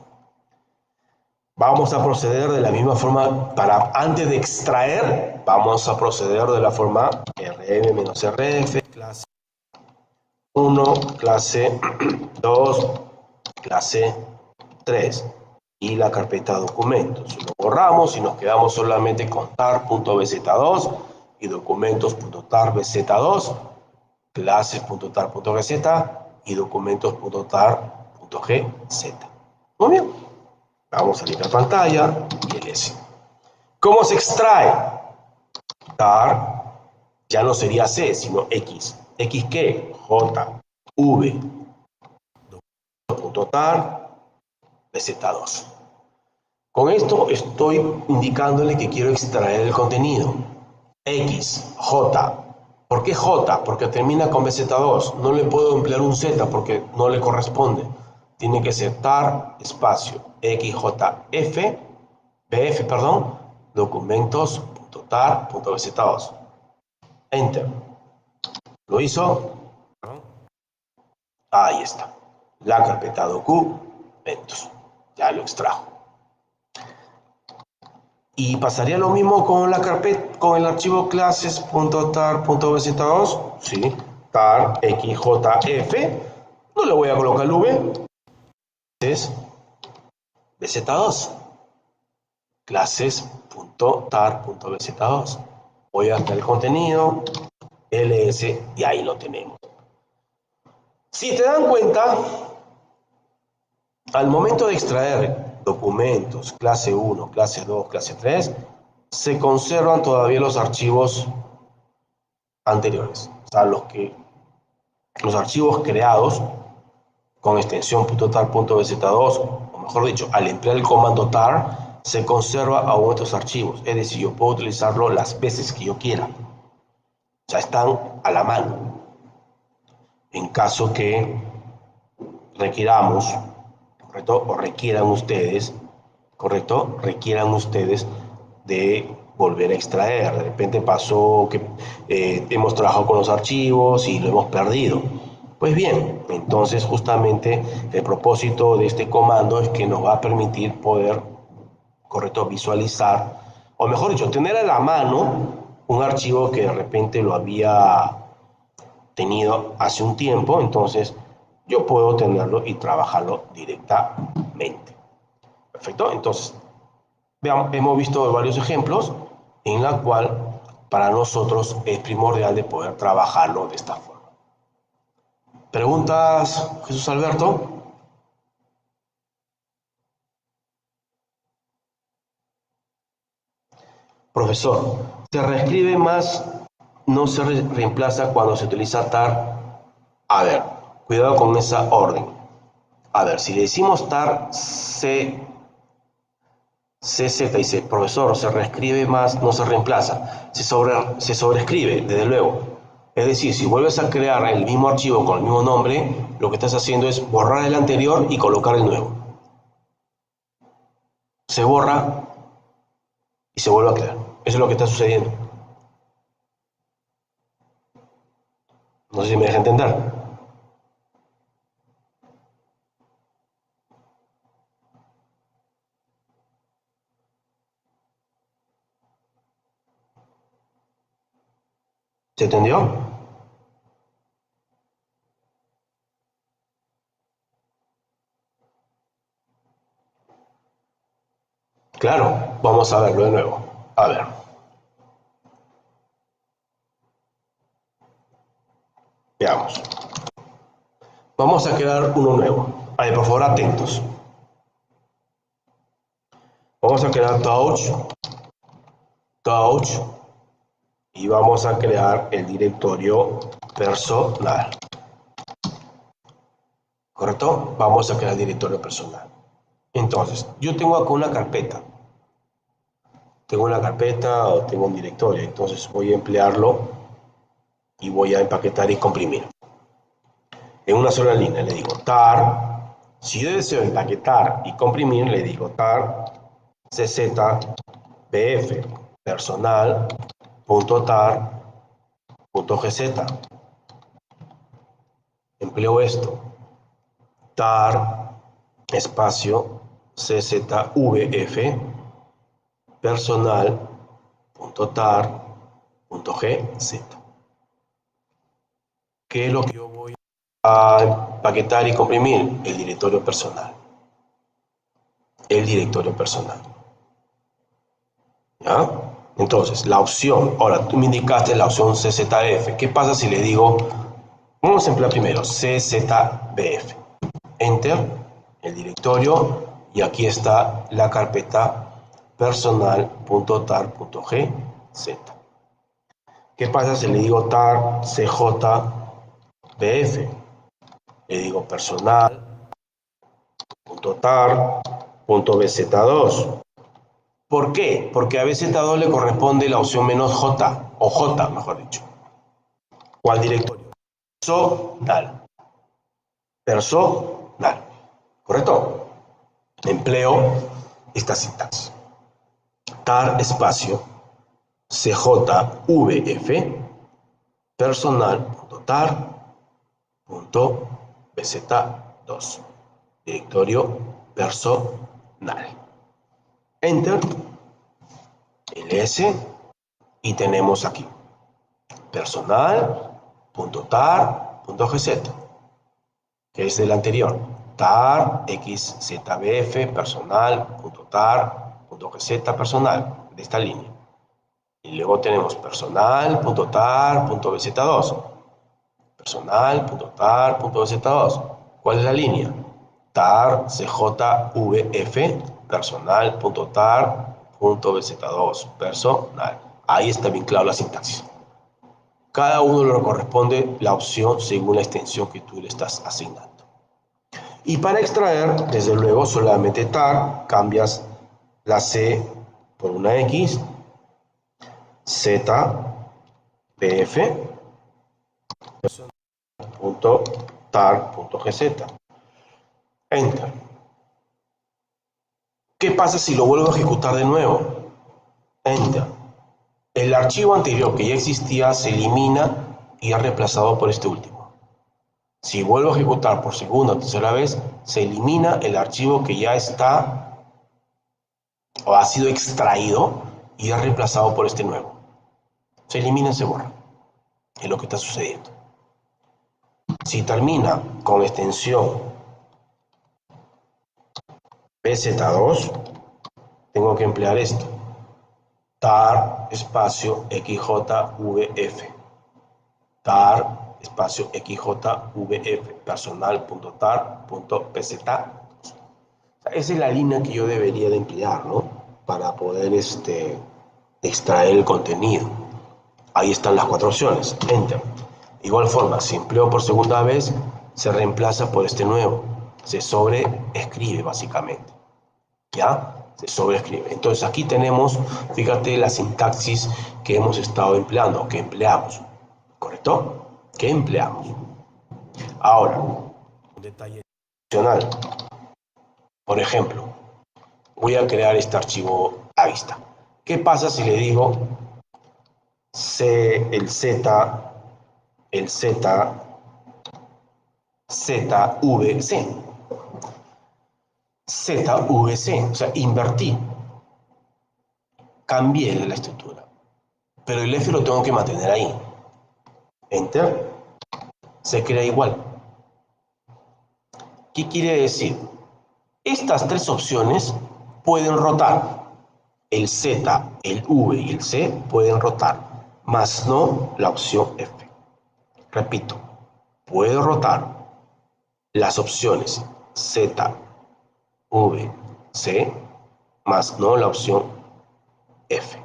Vamos a proceder de la misma forma. Antes de extraer, vamos a proceder de la forma rm-rf, clase 1, clase 2, clase 3 y la carpeta de documentos. Lo borramos y nos quedamos solamente con tar.bz2 y documentos.tarbz2, clases.tar.gz y documentos.tar.gz. Muy bien. Vamos a limpiar pantalla y el S. ¿Cómo se extrae? Tar ya no sería C, sino X. ¿X qué? J, V, documentos.tar, bz2. Con esto estoy indicándole que quiero extraer el contenido. X, J. ¿Por qué J? Porque termina con BZ2. No le puedo emplear un Z porque no le corresponde. Tiene que ser tar, espacio, XJF, BF, perdón, documentos.tar.bz2. Enter. ¿Lo hizo? Ahí está. La carpeta documentos. Ya lo extrajo. Y pasaría lo mismo con la carpeta, con el archivo clases.tar.bz2. Sí, tar xjf. No le voy a colocar el v. Es bz2. Clases.tar.bz2. Voy hasta el contenido, ls, y ahí lo tenemos. Si te dan cuenta, al momento de extraer documentos, clase 1, clase 2, clase 3, se conservan todavía los archivos anteriores. O sea, los archivos creados con extensión .tar.bz2, o mejor dicho, al emplear el comando tar, se conserva aún estos archivos. Es decir, yo puedo utilizarlo las veces que yo quiera. O sea, están a la mano. En caso que requiramos, ¿correcto? O requieran ustedes, ¿correcto? Requieran ustedes de volver a extraer. De repente pasó que hemos trabajado con los archivos y lo hemos perdido. Pues bien, entonces justamente el propósito de este comando es que nos va a permitir poder, ¿correcto?, visualizar, o mejor dicho, tener a la mano un archivo que de repente lo había tenido hace un tiempo, entonces yo puedo tenerlo y trabajarlo directamente. Perfecto, entonces veamos, hemos visto varios ejemplos en la cual para nosotros es primordial de poder trabajarlo de esta forma. ¿Preguntas, Jesús Alberto? Profesor, se reescribe más, no se reemplaza cuando se utiliza tar. A ver, cuidado con esa orden. A ver, si le decimos tar CZ y dice, profesor, se reescribe más, no se reemplaza. Se sobreescribe, desde luego. Es decir, si vuelves a crear el mismo archivo con el mismo nombre, lo que estás haciendo es borrar el anterior y colocar el nuevo. Se borra y se vuelve a crear. Eso es lo que está sucediendo. No sé si me deja entender. ¿Se entendió? Claro, vamos a verlo de nuevo. A ver. Veamos. Vamos a crear uno nuevo. Ahí, por favor, atentos. Vamos a crear touch, y vamos a crear el directorio personal. ¿Correcto? Vamos a crear el directorio personal. Entonces, yo tengo acá una carpeta. Tengo una carpeta o tengo un directorio. Entonces voy a emplearlo y voy a empaquetar y comprimir. En una sola línea le digo tar. Si yo deseo empaquetar y comprimir, le digo tar czbf personal.tar.gz. Empleo esto. Tar espacio czvf personal.tar.gz. ¿Qué es lo que yo voy a empaquetar y comprimir? El directorio personal. El directorio personal. ¿Ya? Entonces, la opción, ahora tú me indicaste la opción czf. ¿Qué pasa si le digo, vamos a emplear primero czbf? Enter, el directorio, y aquí está la carpeta personal.tar.gz. ¿Qué pasa si le digo tar cjbf? Le digo personal.tar.bz2. ¿Por qué? Porque a BZ2 le corresponde la opción menos J, o J, mejor dicho. ¿Cuál directorio? Personal. Personal. ¿Correcto? Empleo esta sintaxis. Tar espacio CJVF personal.tar.bz2. Directorio personal. Enter. ls. Y tenemos aquí personal.tar.gz, que es del anterior. tar xzbf personal.tar.gz personal, de esta línea. Y luego tenemos personal.tar.bz2. Personal.tar.bz2. ¿Cuál es la línea? tar cjvf personal.tar.bz2 personal. Ahí está bien claro la sintaxis. Cada uno le corresponde la opción según la extensión que tú le estás asignando. Y para extraer, desde luego, solamente tar, cambias la C por una X, Z, PF, tar.gz. Enter. ¿Qué pasa si lo vuelvo a ejecutar de nuevo? Enter. El archivo anterior que ya existía se elimina y es reemplazado por este último. Si vuelvo a ejecutar por segunda o tercera vez, se elimina el archivo que ya está o ha sido extraído y es reemplazado por este nuevo. Se elimina y se borra. Es lo que está sucediendo. Si termina con extensión BZ2, tengo que emplear esto. tar espacio xjvf. tar espacio xjvf personal.tar.bz. Esa es la línea que yo debería de emplear, ¿no? Para poder extraer el contenido. Ahí están las 4 opciones. Enter. De igual forma, si empleo por segunda vez, se reemplaza por este nuevo. Se sobreescribe, básicamente. ¿Ya? Se sobreescribe. Entonces aquí tenemos, fíjate, la sintaxis que hemos estado empleando, que empleamos. ¿Correcto? Que empleamos. Ahora, un detalle adicional. Por ejemplo, voy a crear este archivo a vista. ¿Qué pasa si le digo el ZVC? ZVC, o sea, invertí, cambié la estructura, pero el F lo tengo que mantener ahí. Enter, se crea igual. ¿Qué quiere decir? Estas 3 opciones pueden rotar. El Z, el V y el C pueden rotar, más no la opción F. Repito, puedo rotar las opciones Z, V, C, más no la opción F.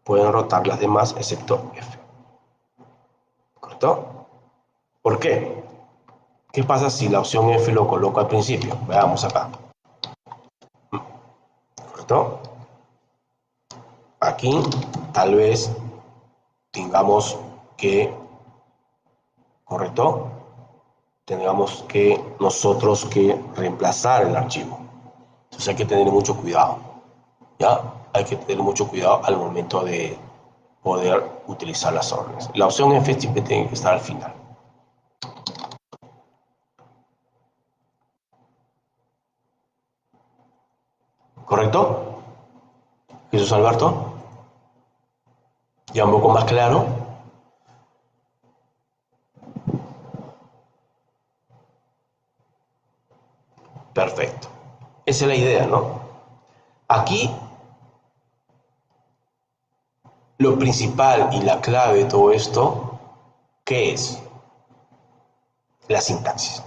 Pueden rotar las demás excepto F. ¿Correcto? ¿Por qué? ¿Qué pasa si la opción F lo coloco al principio? Veamos acá. ¿Correcto? Aquí tal vez tengamos que, ¿correcto? Tengamos que nosotros que reemplazar el archivo. Entonces hay que tener mucho cuidado. ¿Ya? Hay que tener mucho cuidado al momento de poder utilizar las órdenes. La opción F siempre tiene que estar al final. ¿Correcto? Jesús Alberto. ¿Ya un poco más claro? Perfecto. Esa es la idea, ¿no? Aquí lo principal y la clave de todo esto, ¿qué es? La sintaxis.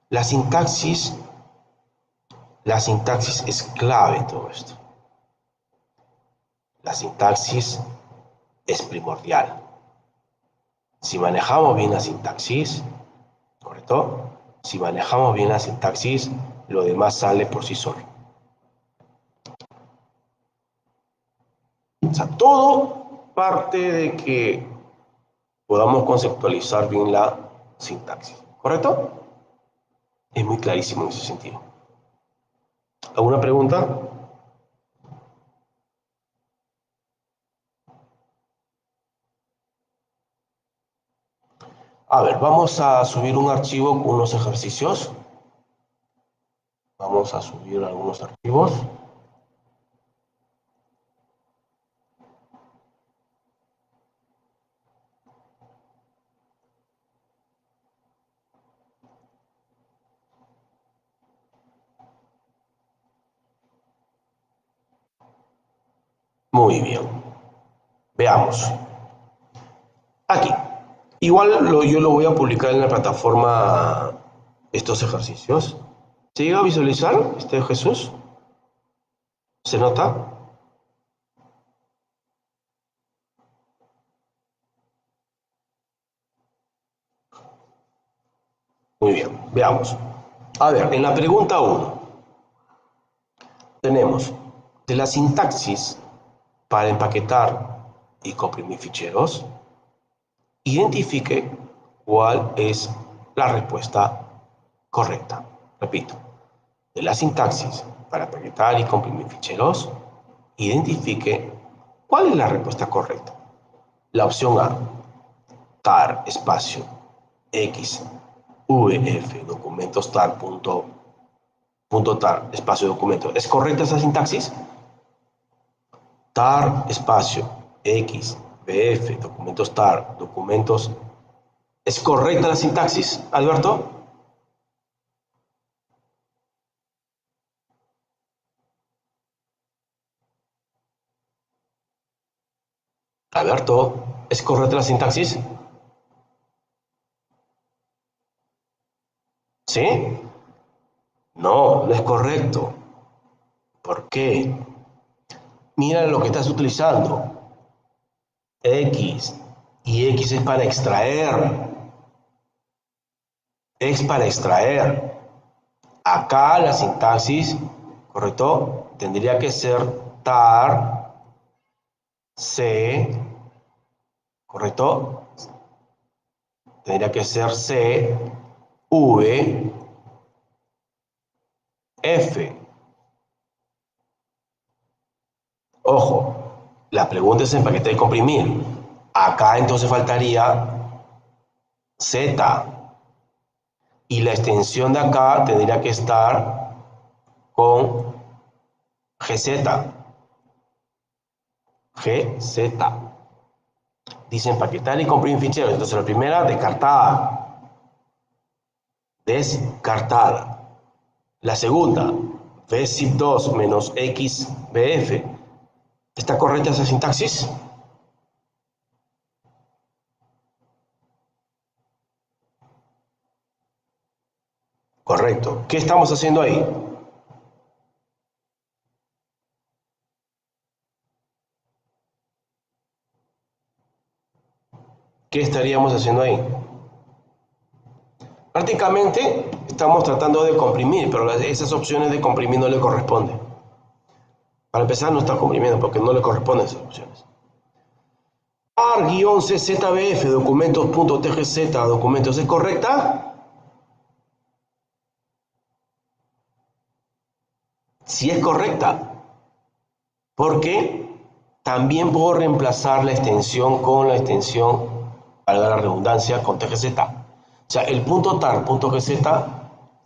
La sintaxis es clave en todo esto. La sintaxis es primordial. Si manejamos bien la sintaxis, ¿correcto? Si manejamos bien la sintaxis, lo demás sale por sí solo. sea, todo parte de que podamos conceptualizar bien la sintaxis, ¿correcto? Es muy clarísimo en ese sentido. ¿Alguna pregunta? A ver, vamos a subir un archivo con unos ejercicios. Vamos a subir algunos archivos. Muy bien. Veamos. Aquí. Igual yo lo voy a publicar en la plataforma estos ejercicios. ¿Se llega a visualizar este Jesús? ¿Se nota? Muy bien, veamos. A ver, en la pregunta 1 tenemos de la sintaxis para empaquetar y comprimir ficheros, identifique cuál es la respuesta correcta. Repito, de la sintaxis para empaquetar y comprimir ficheros, identifique cuál es la respuesta correcta. La opción A, tar espacio x vf documentos tar punto tar espacio documento. ¿Es correcta esa sintaxis? Tar espacio x bf documentos tar documentos. ¿Es correcta la sintaxis, Alberto? Alberto, ¿es correcta la sintaxis? ¿Sí? No, no es correcto. ¿Por qué? Mira lo que estás utilizando. X. Y X es para extraer. Es para extraer. Acá la sintaxis, ¿correcto? Tendría que ser tar, C, ¿correcto? Tendría que ser C, V, F. Ojo, la pregunta es empaquetar y comprimir. Acá entonces faltaría Z. Y la extensión de acá tendría que estar con GZ. GZ. Dice empaquetar y comprimir ficheros. Entonces la primera, descartada. Descartada. La segunda, vzip2 menos xbf. ¿Está correcta esa sintaxis? Correcto. ¿Qué estamos haciendo ahí? ¿Qué estaríamos haciendo ahí? Prácticamente estamos tratando de comprimir, pero esas opciones de comprimir no le corresponden. Para empezar, no está comprimiendo porque no le corresponden esas opciones. AR-CZBF, documentos.tgz, documentos, ¿es correcta? Sí es correcta, porque también puedo reemplazar la extensión con la extensión, valga la redundancia, con tgz. O sea, el punto tar, punto gz,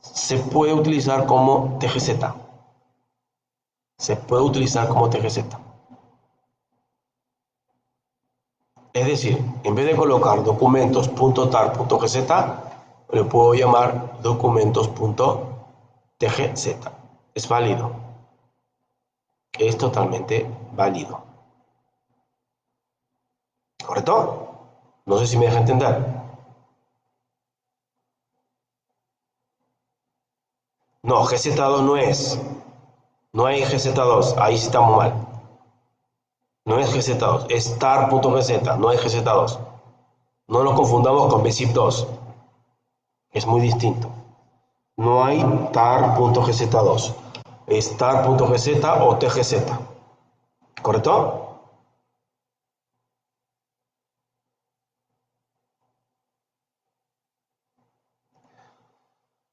se puede utilizar como tgz. Se puede utilizar como tgz. Es decir, en vez de colocar documentos.tar.gz, le puedo llamar documentos.tgz. Es válido. Es totalmente válido. ¿Correcto? No sé si me deja entender. No, GZ2 no es. No hay GZ2. Ahí sí estamos mal. No es GZ2. Es tar.gz. No hay GZ2. No lo confundamos con bzip2. Es muy distinto. No hay tar.gz2. Es tar.gz o tgz. ¿Correcto?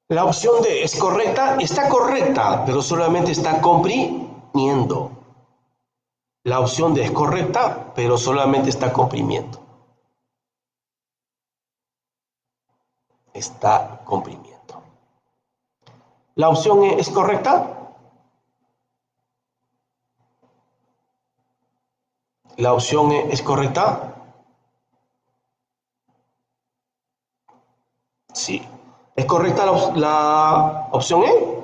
La opción D es correcta, está correcta, pero solamente está comprimiendo. La opción D es correcta, pero solamente está comprimiendo. Está comprimiendo. La opción E es correcta. La opción E es correcta. Sí. ¿Es correcta la opción E?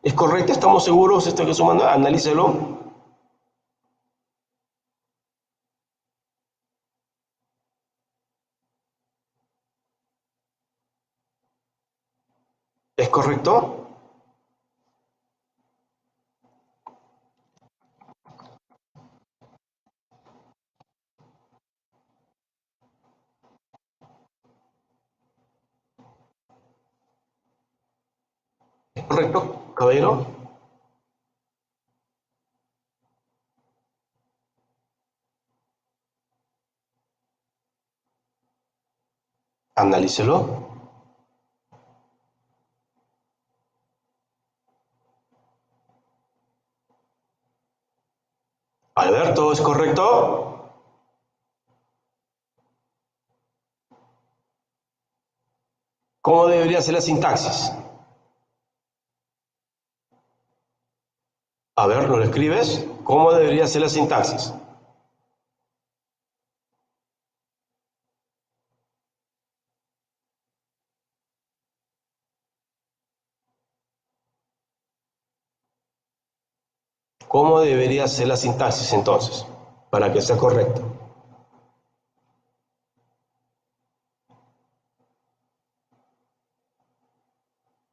¿Es correcta? ¿Estamos seguros? ¿Esto que sumando? Analícelo. ¿Es correcto? ¿Es correcto, caballero? Analícelo. Alberto, ¿es correcto? ¿Cómo debería ser la sintaxis? A ver, ¿lo escribes? ¿Cómo debería ser la sintaxis? ¿Cómo debería ser la sintaxis entonces? Para que sea correcta.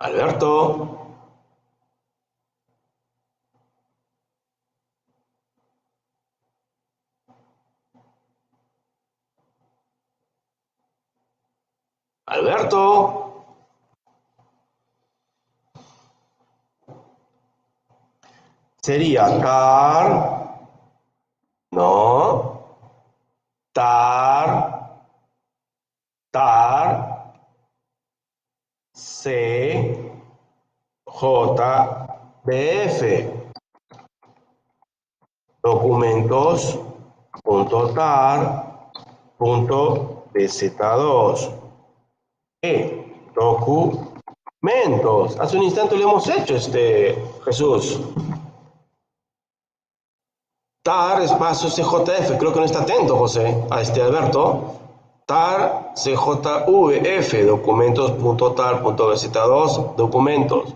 Alberto, Alberto, sería no, tar, tar, c, j, bf, documentos.tar.bz2, documentos. Hace un instante lo hemos hecho, Jesús. Tar espacio CJF, creo que no está atento, José, a Alberto. Tar CJVF, documentos.tar.bz2, documentos.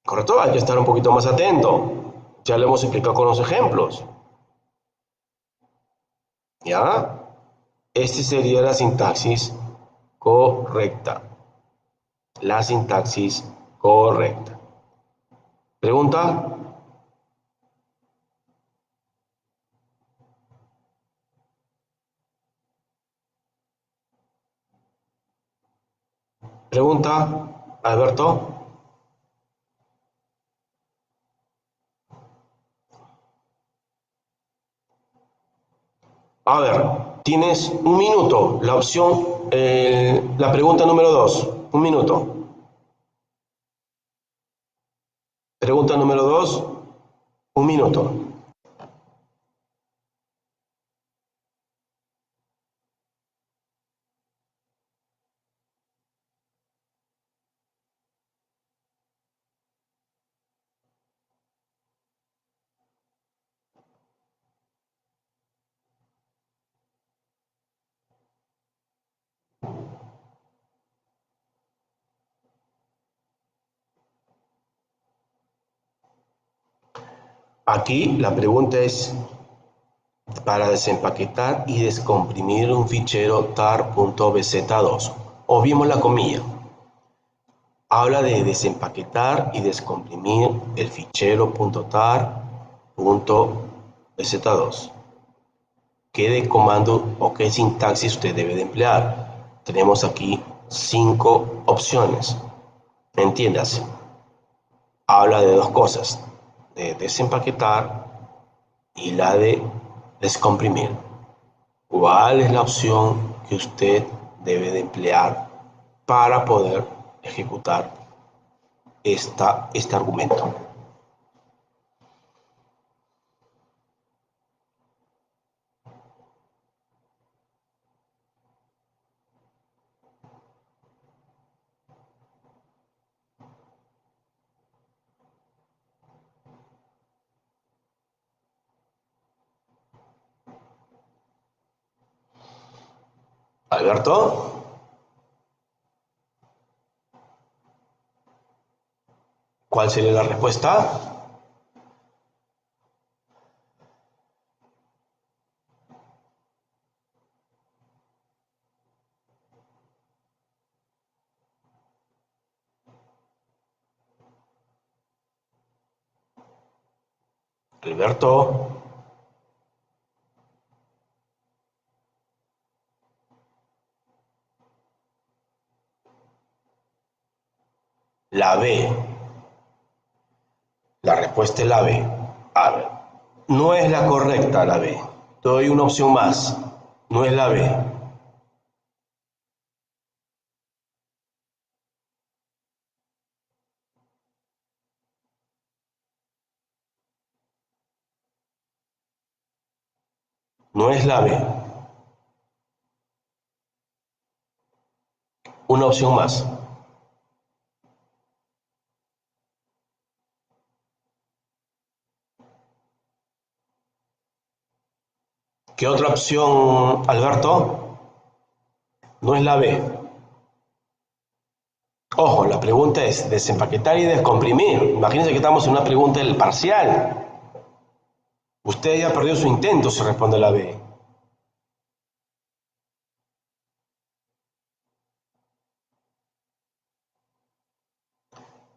¿Correcto? Hay que estar un poquito más atento. Ya lo hemos explicado con los ejemplos. ¿Ya? Esta sería la sintaxis correcta. La sintaxis correcta. ¿Pregunta? ¿Pregunta? Alberto. A ver, tienes un minuto. La opción, la pregunta número 2. Un minuto. Pregunta número 2. Un minuto. Aquí la pregunta es para desempaquetar y descomprimir un fichero tar.bz2. Obviemos la comilla. Habla de desempaquetar y descomprimir el fichero .tar.bz2. ¿Qué de comando o qué sintaxis usted debe de emplear? Tenemos aquí 5 opciones. Entiéndase. Habla de dos cosas, de desempaquetar y la de descomprimir. ¿Cuál es la opción que usted debe de emplear para poder ejecutar este argumento. Alberto, ¿cuál sería la respuesta? Alberto, la B. La respuesta es la B. A ver, no es la correcta la B. Te doy una opción más. No es la B. No es la B. Una opción más. ¿Qué otra opción, Alberto? No es la B. Ojo, la pregunta es desempaquetar y descomprimir. Imagínense que estamos en una pregunta del parcial. Usted ya perdió su intento si responde la B.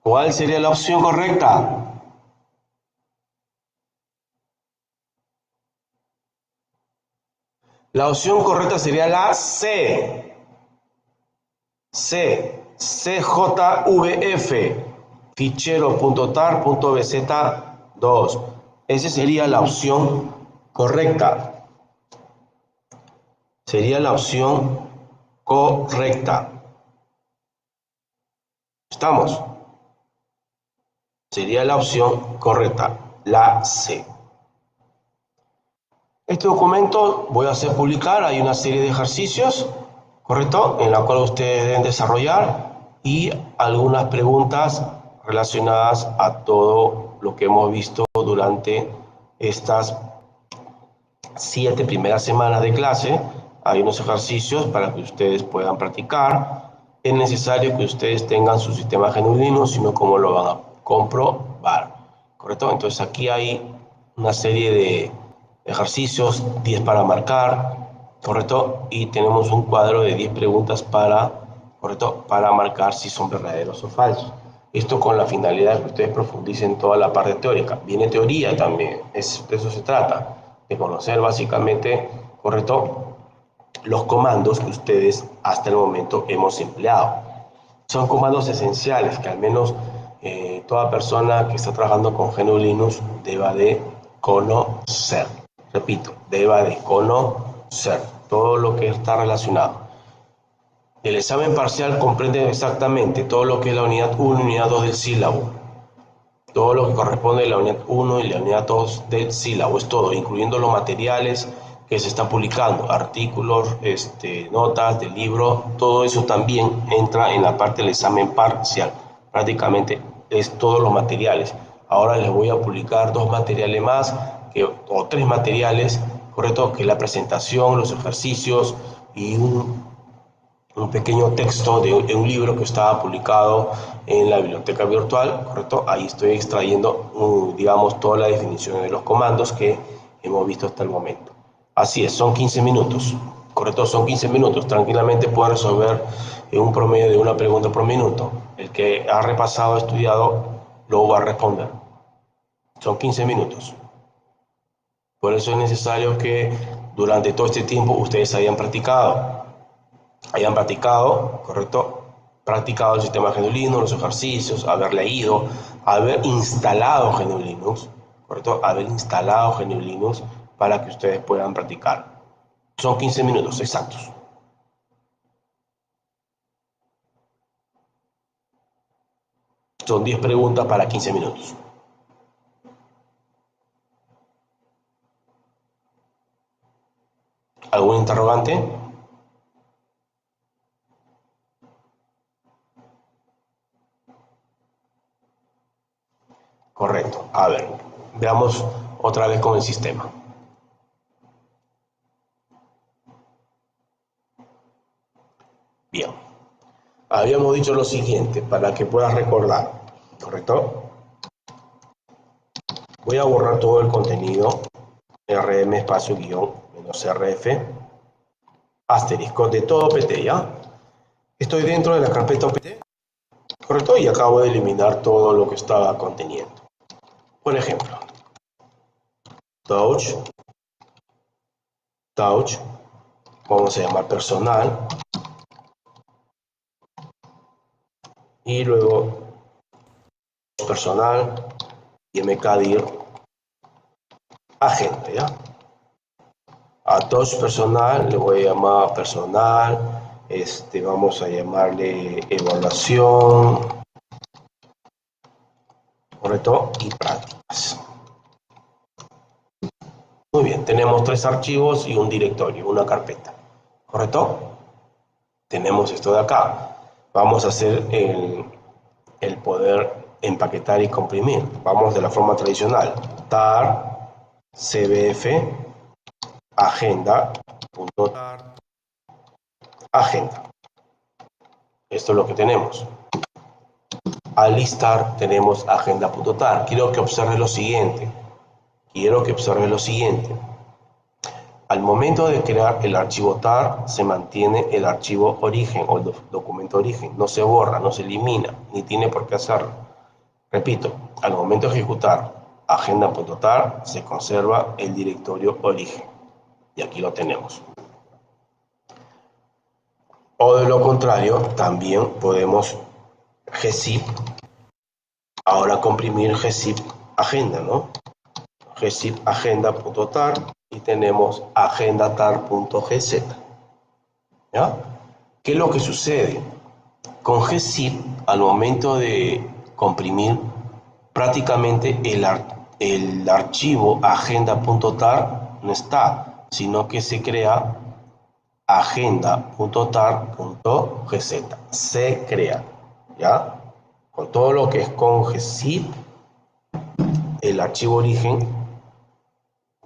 ¿Cuál sería la opción correcta? La opción correcta sería la C. C. CJVF. Fichero.tar.bz2. Esa sería la opción correcta. Sería la opción correcta. ¿Estamos? Sería la opción correcta, la C. Este documento voy a hacer publicar, hay una serie de ejercicios, ¿correcto? En la cual ustedes deben desarrollar y algunas preguntas relacionadas a todo lo que hemos visto durante estas 7 primeras semanas de clase. Hay unos ejercicios para que ustedes puedan practicar. Es necesario que ustedes tengan su sistema GNU Linux, sino cómo lo van a comprobar, ¿correcto? Entonces aquí hay una serie de ejercicios, 10 para marcar, ¿correcto? Y tenemos un cuadro de 10 preguntas para, ¿correcto? Para marcar si son verdaderos o falsos. Esto con la finalidad de que ustedes profundicen toda la parte teórica. Viene teoría también, de eso se trata, de conocer básicamente, ¿correcto?, los comandos que ustedes hasta el momento hemos empleado. Son comandos esenciales que al menos toda persona que está trabajando con GNU Linux deba de conocer. Repito, deba de conocer todo lo que está relacionado. El examen parcial comprende exactamente todo lo que es la unidad 1 y unidad 2 del sílabo. Todo lo que corresponde a la unidad 1 y la unidad 2 del sílabo, es todo, incluyendo los materiales que se están publicando, artículos, notas del libro, todo eso también entra en la parte del examen parcial. Prácticamente es todos los materiales. Ahora les voy a publicar 2 materiales más, o 3 materiales, correcto, que es la presentación, los ejercicios y un pequeño texto de un libro que estaba publicado en la biblioteca virtual, ¿correcto? Ahí estoy extrayendo, digamos, toda la definición de los comandos que hemos visto hasta el momento. Así es, son 15 minutos, ¿correcto? Son 15 minutos. Tranquilamente pueden resolver un promedio de una pregunta por minuto. El que ha repasado, estudiado, lo va a responder. Son 15 minutos. Por eso es necesario que durante todo este tiempo ustedes hayan practicado, ¿correcto? Practicado el sistema GNU Linux, los ejercicios, haber leído, haber instalado GNU Linux, ¿correcto? Haber instalado GNU Linux para que ustedes puedan practicar. Son 15 minutos exactos. Son 10 preguntas para 15 minutos. ¿Algún interrogante? Correcto. A ver, veamos otra vez con el sistema. Bien. Habíamos dicho lo siguiente, para que puedas recordar, ¿correcto? Voy a borrar todo el contenido, rm espacio guión menos rf, asterisco de todo PT, ¿ya? Estoy dentro de la carpeta PT, ¿correcto? Y acabo de eliminar todo lo que estaba conteniendo. Por ejemplo, touch, vamos a llamar personal, y luego personal y mkdir agente, ¿ya? A touch personal le voy a llamar personal, vamos a llamarle evaluación, correcto, y prácticas. Muy bien, tenemos 3 archivos y un directorio, una carpeta, correcto. Tenemos esto de acá. Vamos a hacer el poder empaquetar y comprimir. Vamos de la forma tradicional. tar cbf agenda.tar agenda. Esto es lo que tenemos. Al listar tenemos agenda.tar. Quiero que observe lo siguiente. Al momento de crear el archivo tar, se mantiene el archivo origen o el documento origen. No se borra, no se elimina, ni tiene por qué hacerlo. Repito, al momento de ejecutar agenda.tar, se conserva el directorio origen. Y aquí lo tenemos. O de lo contrario, también podemos gzip, ahora comprimir gzip agenda, ¿no? Gzip agenda.tar y tenemos agendatar.gz. ¿Ya? ¿Qué es lo que sucede? Con gzip, al momento de comprimir, prácticamente el archivo agenda.tar no está, sino que se crea agenda.tar.gz. Se crea, ¿ya? Con todo lo que es con gzip, el archivo origen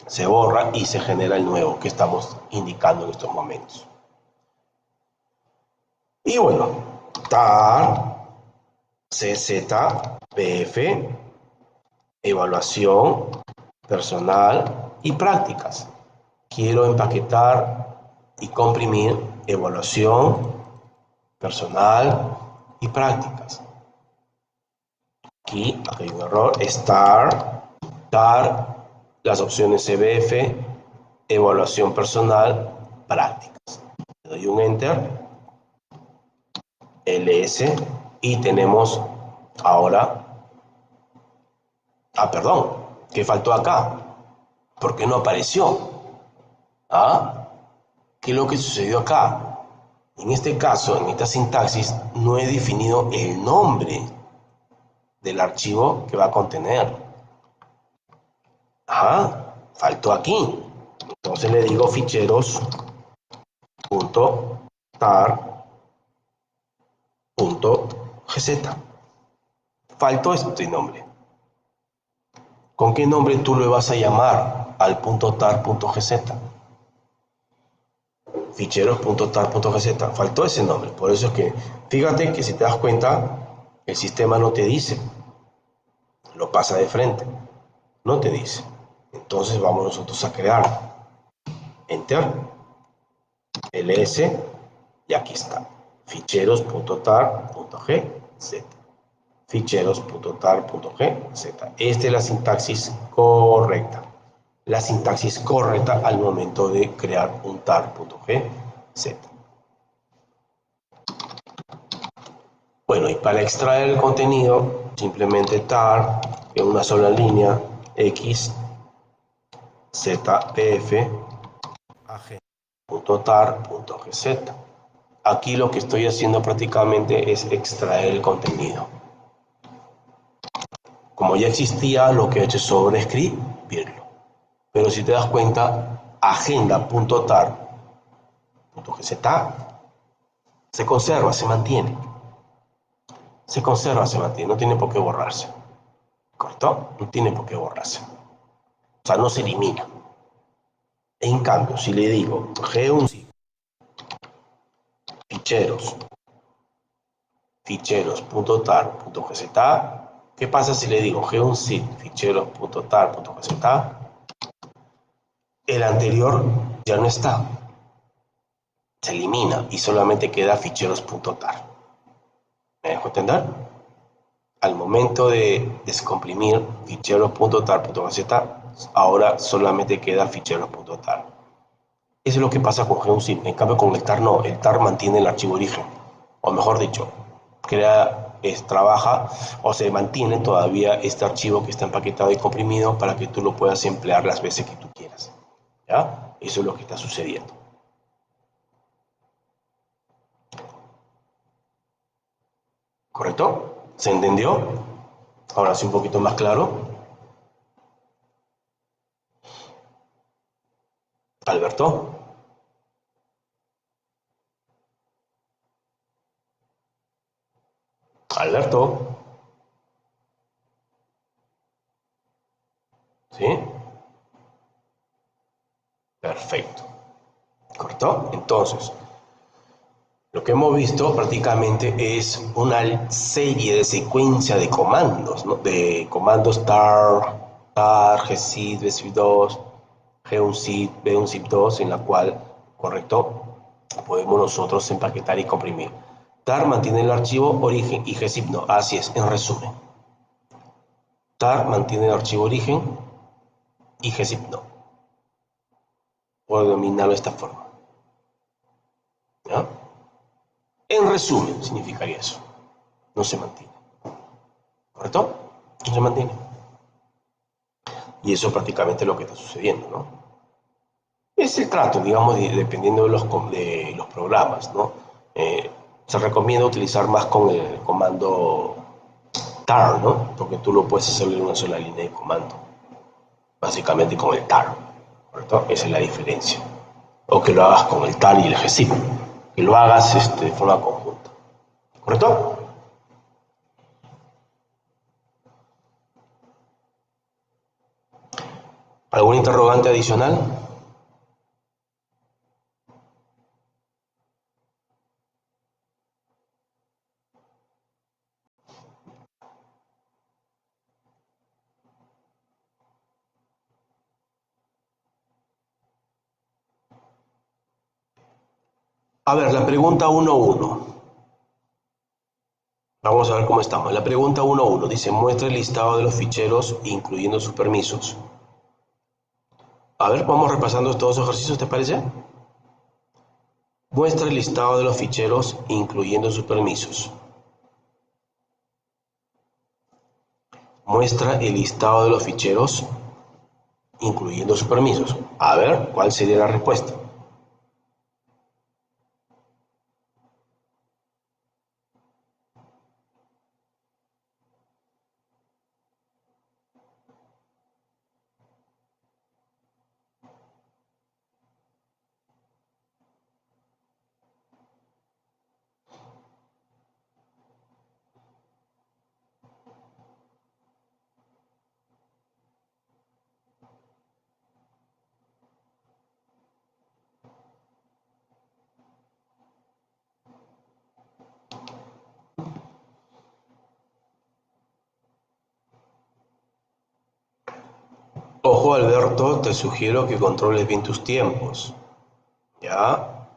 se borra y se genera el nuevo que estamos indicando en estos momentos. Y bueno, tar, czpf, evaluación, personal y prácticas. Quiero empaquetar y comprimir evaluación, personal y prácticas. Aquí hay un error, tar, las opciones CBF, evaluación personal, prácticas. Le doy un enter, ls, y tenemos ahora, perdón, ¿qué faltó acá? ¿Por qué no apareció? ¿Qué es lo que sucedió acá? En este caso, en esta sintaxis, no he definido el nombre del archivo que va a contener. Faltó aquí. Entonces le digo ficheros.tar.gz. Faltó este nombre. ¿Con qué nombre tú le vas a llamar al .tar.gz? Ficheros.tar.gz. Faltó ese nombre. Por eso es que, fíjate que si te das cuenta, el sistema no te dice. Lo pasa de frente. No te dice. Entonces vamos nosotros a crear. Enter. ls. Y aquí está. Ficheros.tar.gz. Ficheros.tar.gz. Esta es la sintaxis correcta. La sintaxis correcta al momento de crear un tar.gz. Bueno, y para extraer el contenido, simplemente tar en una sola línea, x, zpf, agenda.tar.gz. Aquí lo que estoy haciendo prácticamente es extraer el contenido. Como ya existía, lo que he hecho es sobreescribirlo. Pero si te das cuenta, agenda.tar.gz se conserva, se mantiene. Se conserva, se mantiene, no tiene por qué borrarse. ¿Correcto? No tiene por qué borrarse. O sea, no se elimina. En cambio, si le digo G1 ficheros, ficheros.tar.gz, ¿qué pasa si le digo G1 ficheros.tar.gz? El anterior ya no está, se elimina y solamente queda ficheros.tar. ¿Me dejo entender? Al momento de descomprimir ficheros.tar.gz, ahora solamente queda ficheros.tar. Eso es lo que pasa con G1zip. En cambio, con el tar no. El tar mantiene el archivo origen. O mejor dicho, trabaja o se mantiene todavía este archivo que está empaquetado y comprimido para que tú lo puedas emplear las veces que tú quieras. ¿Ya? Eso es lo que está sucediendo. ¿Correcto? ¿Se entendió? Ahora sí un poquito más claro. Alberto. Alberto. ¿Sí? Perfecto. ¿Correcto? Entonces, lo que hemos visto prácticamente es una serie de secuencia de comandos, ¿no? De comandos tar, gzip, bzip2, g1zip, b1zip2, en la cual, correcto, podemos nosotros empaquetar y comprimir. Tar mantiene el archivo origen y gzip no. Así es, en resumen. Tar mantiene el archivo origen y gzip no. Puedo denominarlo de esta forma. ¿Ya? En resumen, significaría eso. No se mantiene. ¿Correcto? No se mantiene. Y eso es prácticamente lo que está sucediendo, ¿no? Es el trato, digamos, dependiendo de los programas, ¿no? Se recomienda utilizar más con el comando tar, ¿no? Porque tú lo puedes hacer en una sola línea de comando. Básicamente con el tar, ¿correcto? Esa es la diferencia. O que lo hagas con el tar y el gzip. Que lo hagas de forma conjunta. ¿Correcto? ¿Algún interrogante adicional? A ver, la pregunta 1.1. Vamos a ver cómo estamos. La pregunta 1.1 dice, muestra el listado de los ficheros incluyendo sus permisos. A ver, vamos repasando todos los ejercicios, ¿te parece? Muestra el listado de los ficheros incluyendo sus permisos. Muestra el listado de los ficheros incluyendo sus permisos. A ver, ¿cuál sería la respuesta? Ojo, Alberto, te sugiero que controles bien tus tiempos. ¿Ya?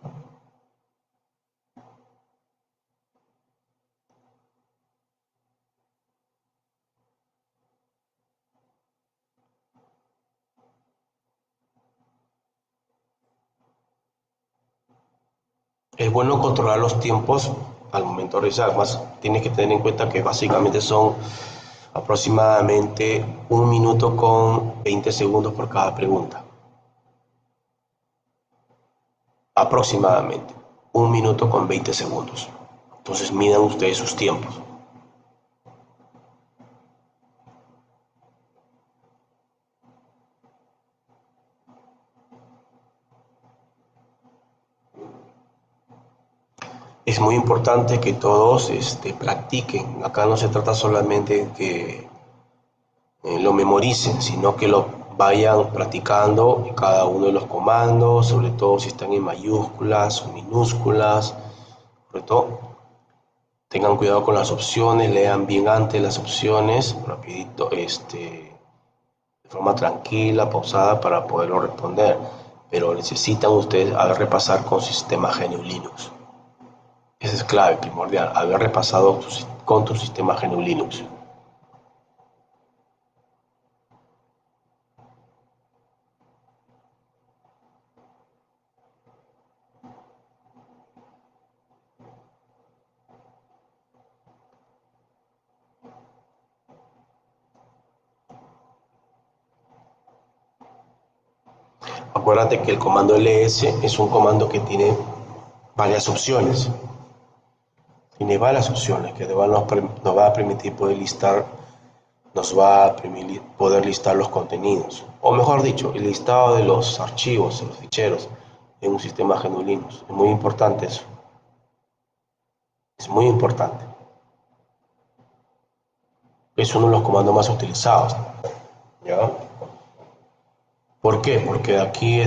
Es bueno controlar los tiempos al momento de realizar. Más tienes que tener en cuenta que básicamente son aproximadamente 1 minuto con 20 segundos por cada pregunta. Aproximadamente 1 minuto con 20 segundos. Entonces midan ustedes sus tiempos. Es muy importante que todos practiquen. Acá no se trata solamente de que lo memoricen, sino que lo vayan practicando en cada uno de los comandos, sobre todo si están en mayúsculas o minúsculas, sobre todo tengan cuidado con las opciones, lean bien antes las opciones, rapidito, de forma tranquila, pausada para poderlo responder, pero necesitan ustedes haber repasar con sistema GNU Linux. Esa es clave, primordial, haber repasado con tu sistema GNU Linux. Acuérdate que el comando ls es un comando que tiene varias opciones. Tiene varias opciones que nos va a permitir poder listar, nos va a permitir poder listar los contenidos. O mejor dicho, el listado de los archivos, de los ficheros en un sistema GNU Linux. Es muy importante eso. Es muy importante. Es uno de los comandos más utilizados. ¿Ya? ¿Por qué? Porque aquí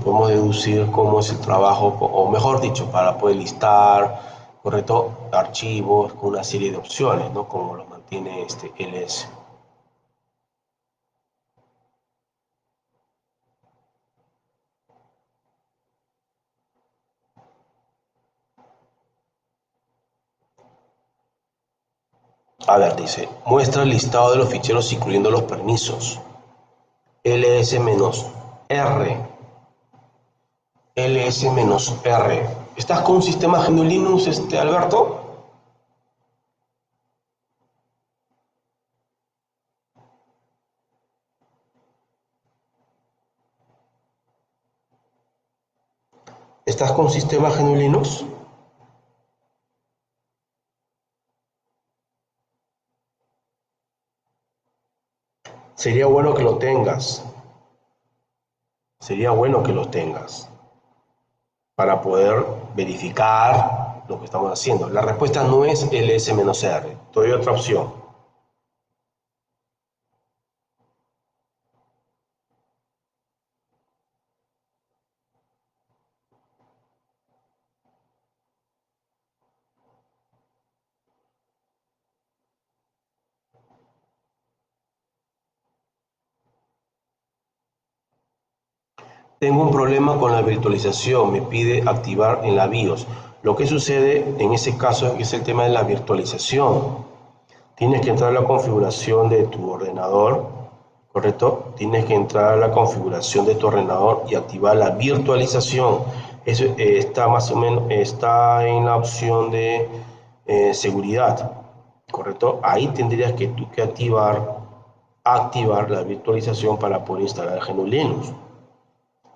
podemos deducir cómo es el trabajo, o mejor dicho, para poder listar, correcto, archivos con una serie de opciones, ¿no? Como lo mantiene este ls. A ver, dice, muestra el listado de los ficheros incluyendo los permisos. ls-r, ls-r. ¿Estás con un sistema GNU Linux, Alberto? ¿Estás con un sistema GNU Linux? Sería bueno que lo tengas. Sería bueno que lo tengas para poder verificar lo que estamos haciendo. La respuesta no es ls-r. Te doy otra opción. Tengo un problema con la virtualización, me pide activar en la BIOS. Lo que sucede en ese caso es el tema de la virtualización. Tienes que entrar a la configuración de tu ordenador, ¿correcto? Tienes que entrar a la configuración de tu ordenador y activar la virtualización. Eso está más o menos, está en la opción de seguridad, ¿correcto? Ahí tendrías que tú que activar la virtualización para poder instalar GNU Linux.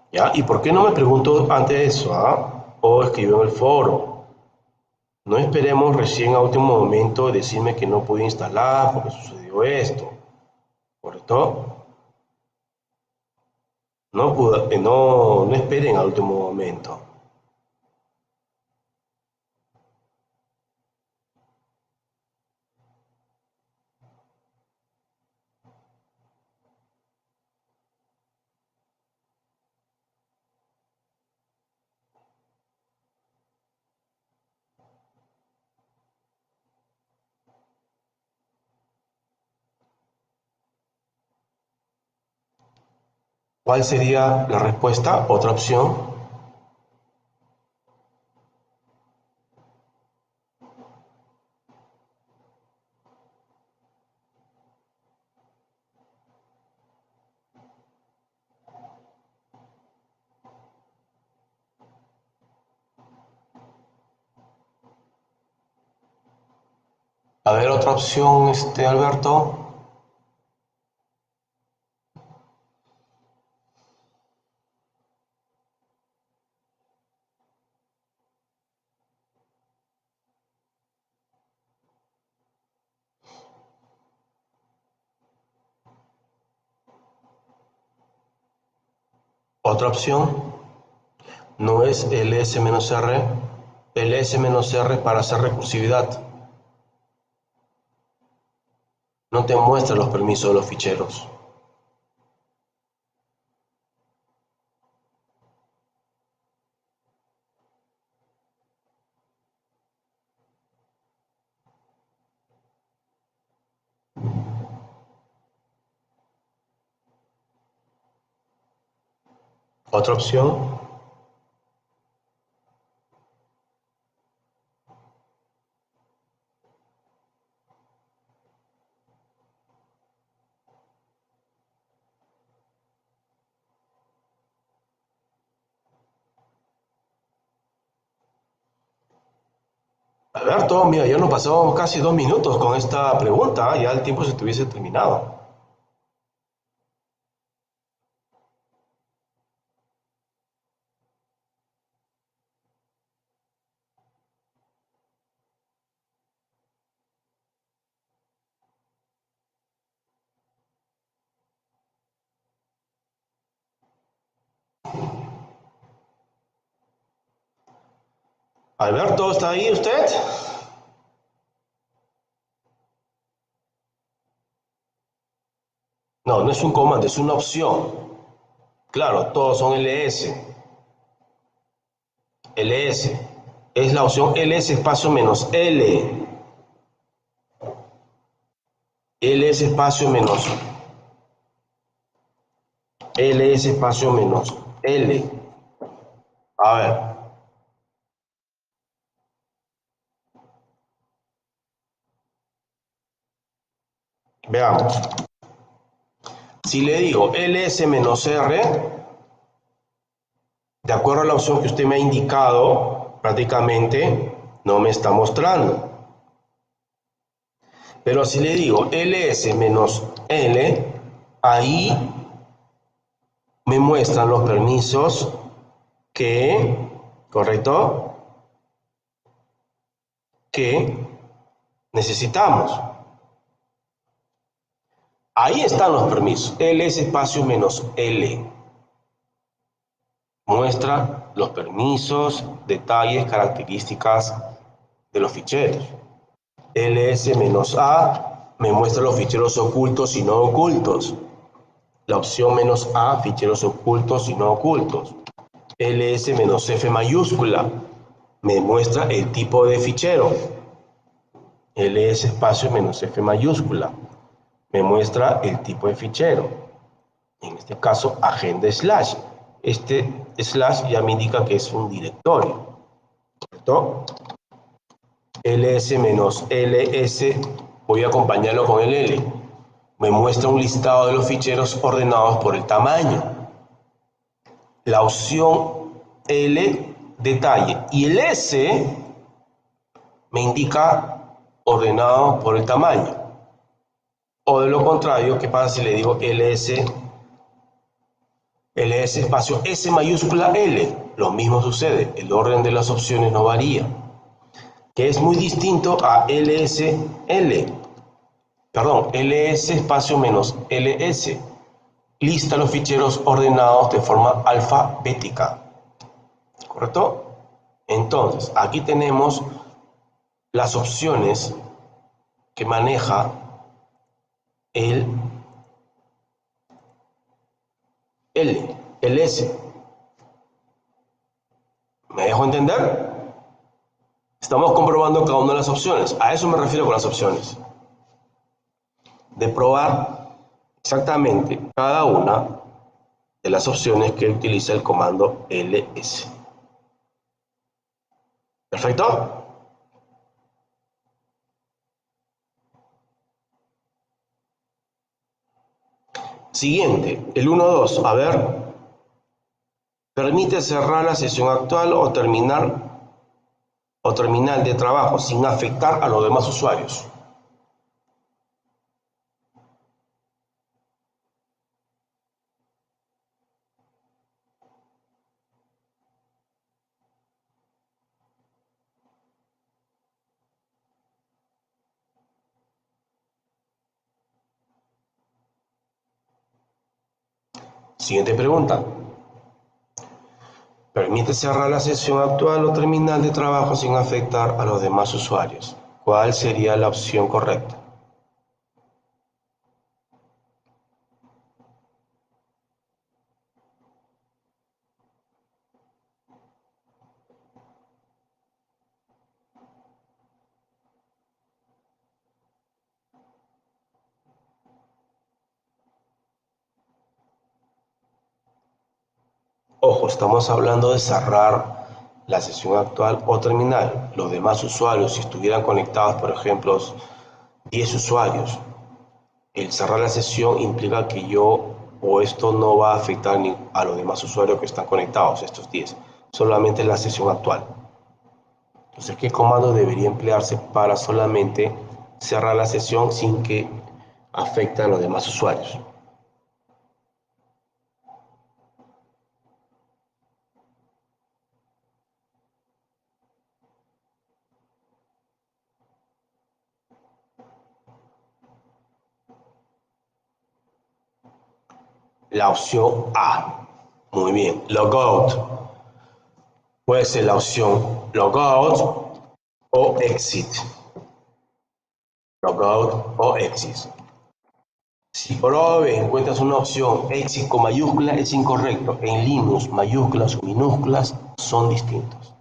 ¿Ya? ¿Y por qué no me pregunto antes de eso? O escribió en el foro. No esperemos recién a último momento decirme que no pude instalar porque sucedió esto. ¿Correcto? No esperen al último momento. ¿Cuál sería la respuesta? Otra opción. A ver, otra opción, Alberto. Otra opción no es ls-r, ls-r para hacer recursividad. No te muestra los permisos de los ficheros. Otra opción. Alberto, mira, ya nos pasamos casi 2 minutos con esta pregunta, ya el tiempo se tuviese terminado. Alberto, ¿está ahí usted? No, no es un comando, es una opción. Claro, todos son ls. ls. Es la opción ls espacio menos l. ls espacio menos ls espacio menos l. A ver, veamos. Si le digo ls menos r, de acuerdo a la opción que usted me ha indicado, prácticamente no me está mostrando. Pero si le digo ls menos l, ahí me muestran los permisos que, ¿correcto? Que necesitamos. Ahí están los permisos. ls espacio menos l. Muestra los permisos, detalles, características de los ficheros. ls-a me muestra los ficheros ocultos y no ocultos. La opción "-a", ficheros ocultos y no ocultos. ls-f mayúscula me muestra el tipo de fichero. ls espacio "-f mayúscula me muestra el tipo de fichero. En este caso, agenda slash. Este slash ya me indica que es un directorio. ¿Correcto? ls-ls, voy a acompañarlo con el L. Me muestra un listado de los ficheros ordenados por el tamaño. La opción L, detalle, y el S me indica ordenado por el tamaño. O de lo contrario, ¿qué pasa si le digo ls, ls espacio S mayúscula L? Lo mismo sucede, el orden de las opciones no varía, que es muy distinto a LSL, perdón, ls espacio menos ls, lista los ficheros ordenados de forma alfabética, ¿correcto? Entonces, aquí tenemos las opciones que maneja el el S. ¿Me dejo entender? Estamos comprobando cada una de las opciones. A eso me refiero con las opciones. De probar exactamente cada una de las opciones que utiliza el comando ls. ¿Perfecto? Siguiente, el 1.2. A ver, permite cerrar la sesión actual o terminal de trabajo sin afectar a los demás usuarios. Siguiente pregunta. Permite cerrar la sesión actual o terminal de trabajo sin afectar a los demás usuarios. ¿Cuál sería la opción correcta? Ojo, estamos hablando de cerrar la sesión actual o terminal. Los demás usuarios, si estuvieran conectados, por ejemplo, 10 usuarios, el cerrar la sesión implica que yo o esto no va a afectar ni a los demás usuarios que están conectados, estos 10, solamente la sesión actual. Entonces, ¿qué comando debería emplearse para solamente cerrar la sesión sin que afecte a los demás usuarios? La opción A. Muy bien. Logout. Puede ser la opción logout o exit. Logout o exit. Si por A encuentras una opción exit con mayúscula, es incorrecto. En Linux, mayúsculas o minúsculas son distintos.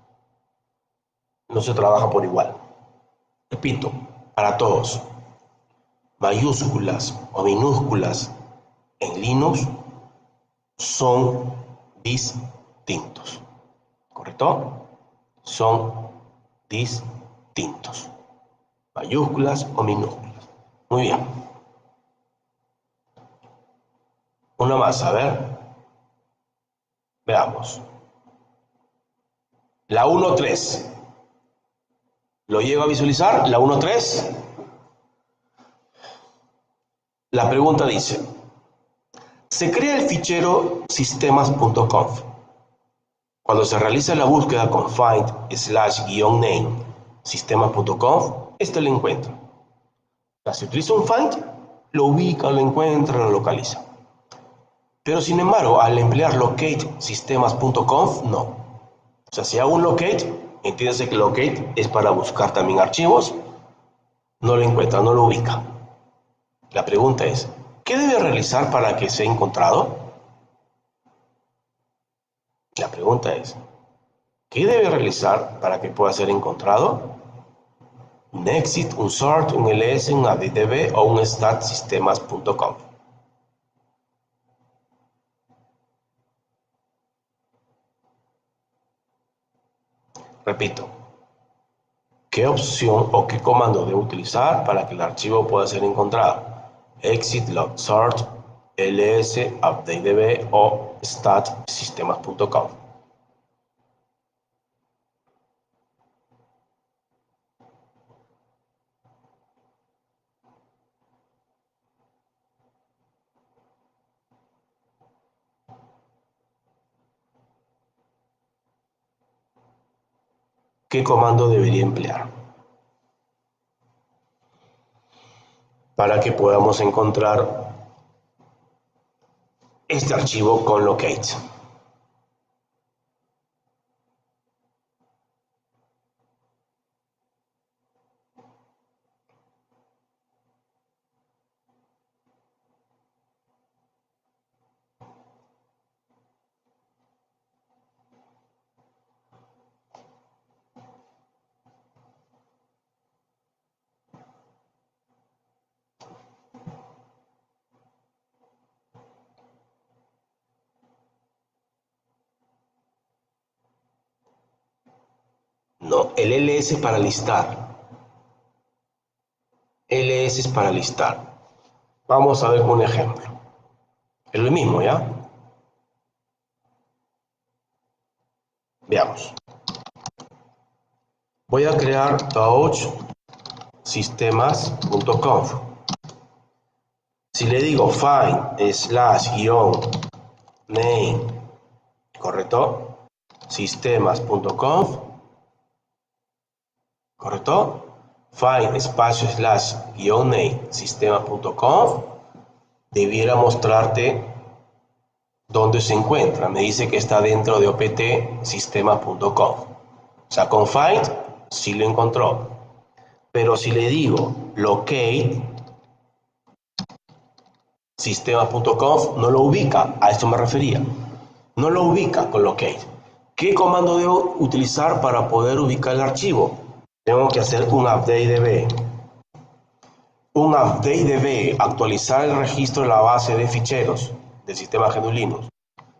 No se trabaja por igual. Repito, para todos. Mayúsculas o minúsculas en Linux son distintos. ¿Correcto? Son distintos. Mayúsculas o minúsculas. Muy bien. Una más, a ver. Veamos. La 1.3. ¿Lo llego a visualizar? La 1.3. La pregunta dice, se crea el fichero sistemas.conf. Cuando se realiza la búsqueda con find/name sistemas.conf, este lo encuentra. O sea, si utiliza un find, lo ubica, lo encuentra, lo localiza. Pero sin embargo, al emplear locate sistemas.conf, no. O sea, si hago un locate, entiéndase que locate es para buscar también archivos, no lo encuentra, no lo ubica. La pregunta es, ¿qué debe realizar para que sea encontrado? La pregunta es, ¿qué debe realizar para que pueda ser encontrado? Un exit, un sort, un ls, un addb o un stat sistemas.conf. Repito, ¿qué opción o qué comando debo utilizar para que el archivo pueda ser encontrado? Exit, log, sort, ls, updatedb o stat sistemas.conf. ¿Qué comando debería emplear para que podamos encontrar este archivo con locate? No, el ls es para listar. ls es para listar. Vamos a ver un ejemplo. Es lo mismo, ¿ya? Veamos. Voy a crear touch sistemas.conf. Si le digo find/name, ¿correcto? Sistemas.conf, ¿correcto? Find/name sistemas.conf debiera mostrarte ¿Dónde se encuentra? Me dice que está dentro de optsistema.conf. O sea, con find sí lo encontró. Pero si le digo locate sistema.conf, no lo ubica. A esto me refería. No lo ubica con locate. ¿Qué comando debo utilizar para poder ubicar el archivo? Tengo que hacer un updatedb. Un updatedb, actualizar el registro de la base de ficheros del sistema GNU Linux.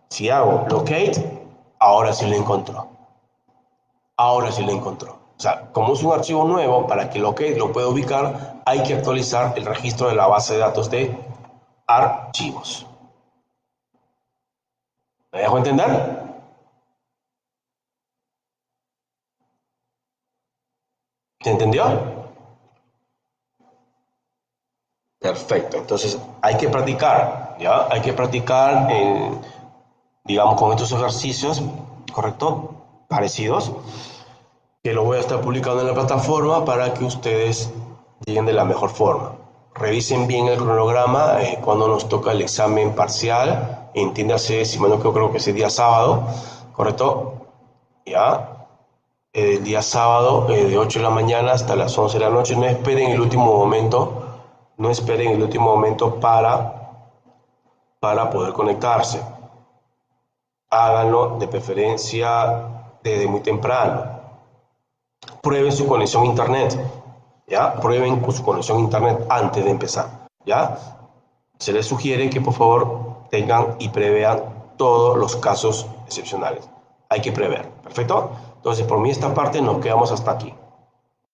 Si hago locate, ahora sí lo encontró. Ahora sí lo encontró. O sea, como es un archivo nuevo, para que locate lo pueda ubicar, hay que actualizar el registro de la base de datos de archivos. ¿Me dejo entender? ¿Se entendió? Perfecto. Entonces, hay que practicar, ¿ya? Hay que practicar, digamos, con estos ejercicios, ¿correcto? Parecidos, que lo voy a estar publicando en la plataforma para que ustedes lleguen de la mejor forma. Revisen bien el cronograma cuando nos toca el examen parcial, entiéndase, si me no creo que es el día sábado, ¿correcto? ¿Ya? El día sábado de 8 de la mañana hasta las 11 de la noche. No esperen el último momento, no esperen el último momento para poder conectarse. Háganlo de preferencia desde muy temprano. Prueben su conexión a internet, ¿ya? Prueben su conexión a internet antes de empezar, ¿ya? Se les sugiere que por favor tengan y prevean todos los casos excepcionales. Hay que prever, ¿perfecto? Entonces, por mí esta parte nos quedamos hasta aquí.